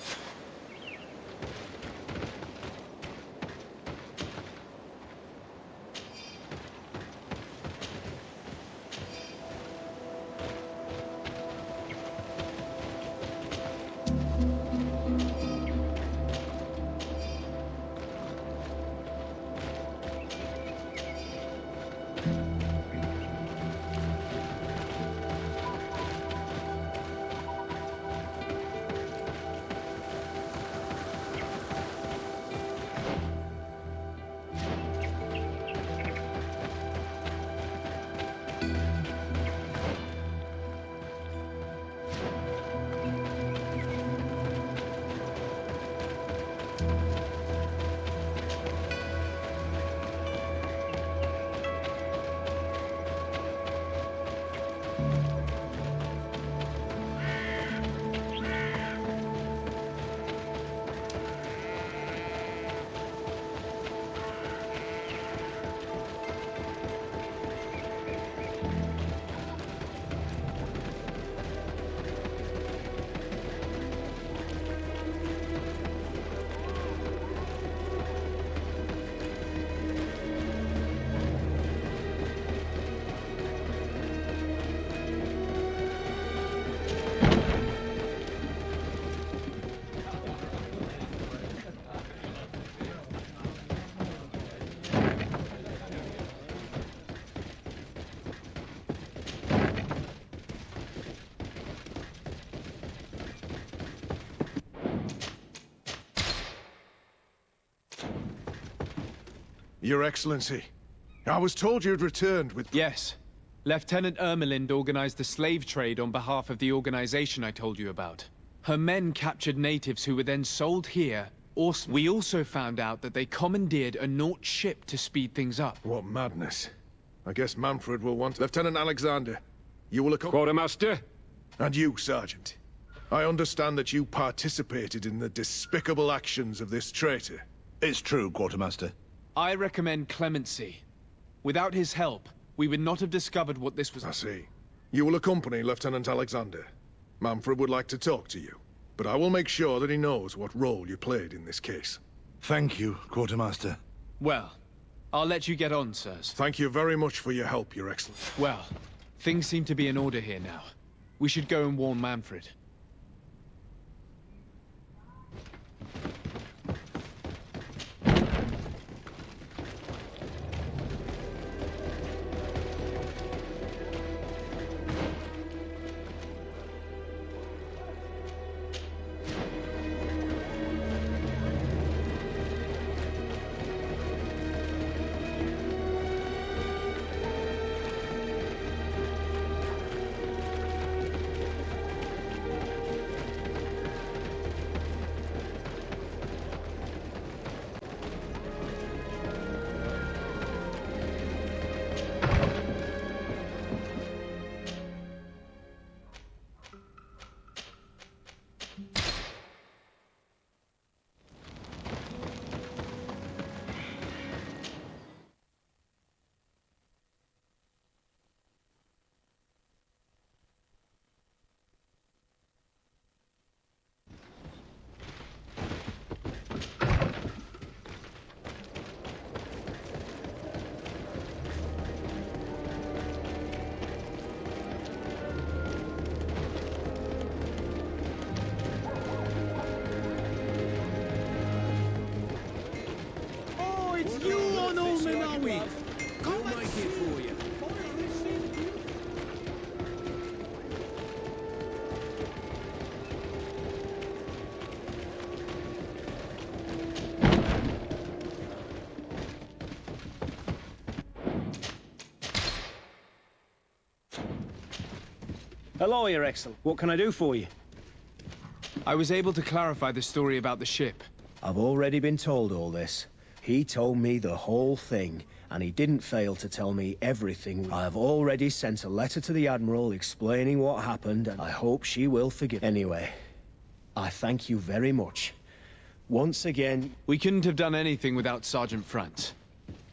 Your Excellency, I was told you'd returned with... Yes. Lieutenant Ermelind organized the slave trade on behalf of the organization I told you about. Her men captured natives who were then sold here. We also found out that they commandeered a Naut ship to speed things up. What madness. I guess Manfred will want... Lieutenant Alexander, you will accompany... Quartermaster? And you, Sergeant. I understand that you participated in the despicable actions of this traitor. It's true, Quartermaster. I recommend clemency. Without his help, we would not have discovered what this was. I see. You will accompany Lieutenant Alexander. Manfred would like to talk to you, but I will make sure that he knows what role you played in this case. Thank you, Quartermaster. Well, I'll let you get on, sirs. Thank you very much for your help, Your Excellency. Well, things seem to be in order here now. We should go and warn Manfred. Hello, Your Excel. What can I do for you? I was able to clarify the story about the ship. I've already been told all this. He told me the whole thing, and he didn't fail to tell me everything. I have already sent a letter to the Admiral explaining what happened, and I hope she will forgive. Anyway, I thank you very much. Once again... We couldn't have done anything without Sergeant Franz.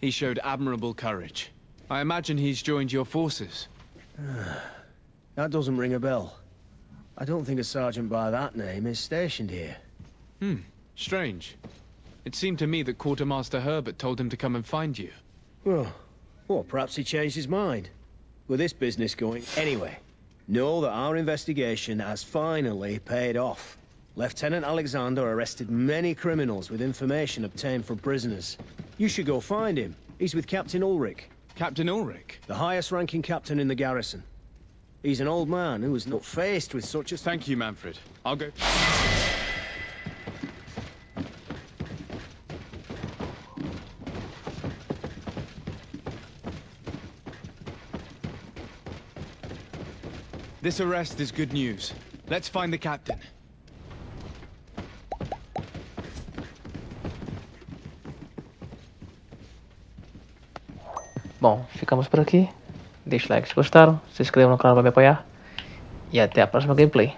He showed admirable courage. I imagine he's joined your forces. That doesn't ring a bell. I don't think a sergeant by that name is stationed here. Strange. It seemed to me that Quartermaster Herbert told him to come and find you. Well, perhaps he changed his mind. With this business going... Anyway, know that our investigation has finally paid off. Lieutenant Alexander arrested many criminals with information obtained from prisoners. You should go find him. He's with Captain Ulrich. Captain Ulrich? The highest-ranking captain in the garrison. He's an old man who was not faced with such a... Thank you, Manfred. I'll go... This arrest is good news. Let's find the captain. Bom, ficamos por aqui. Deixe o like se gostaram, se inscrevam no canal para me apoiar. E até a próxima gameplay.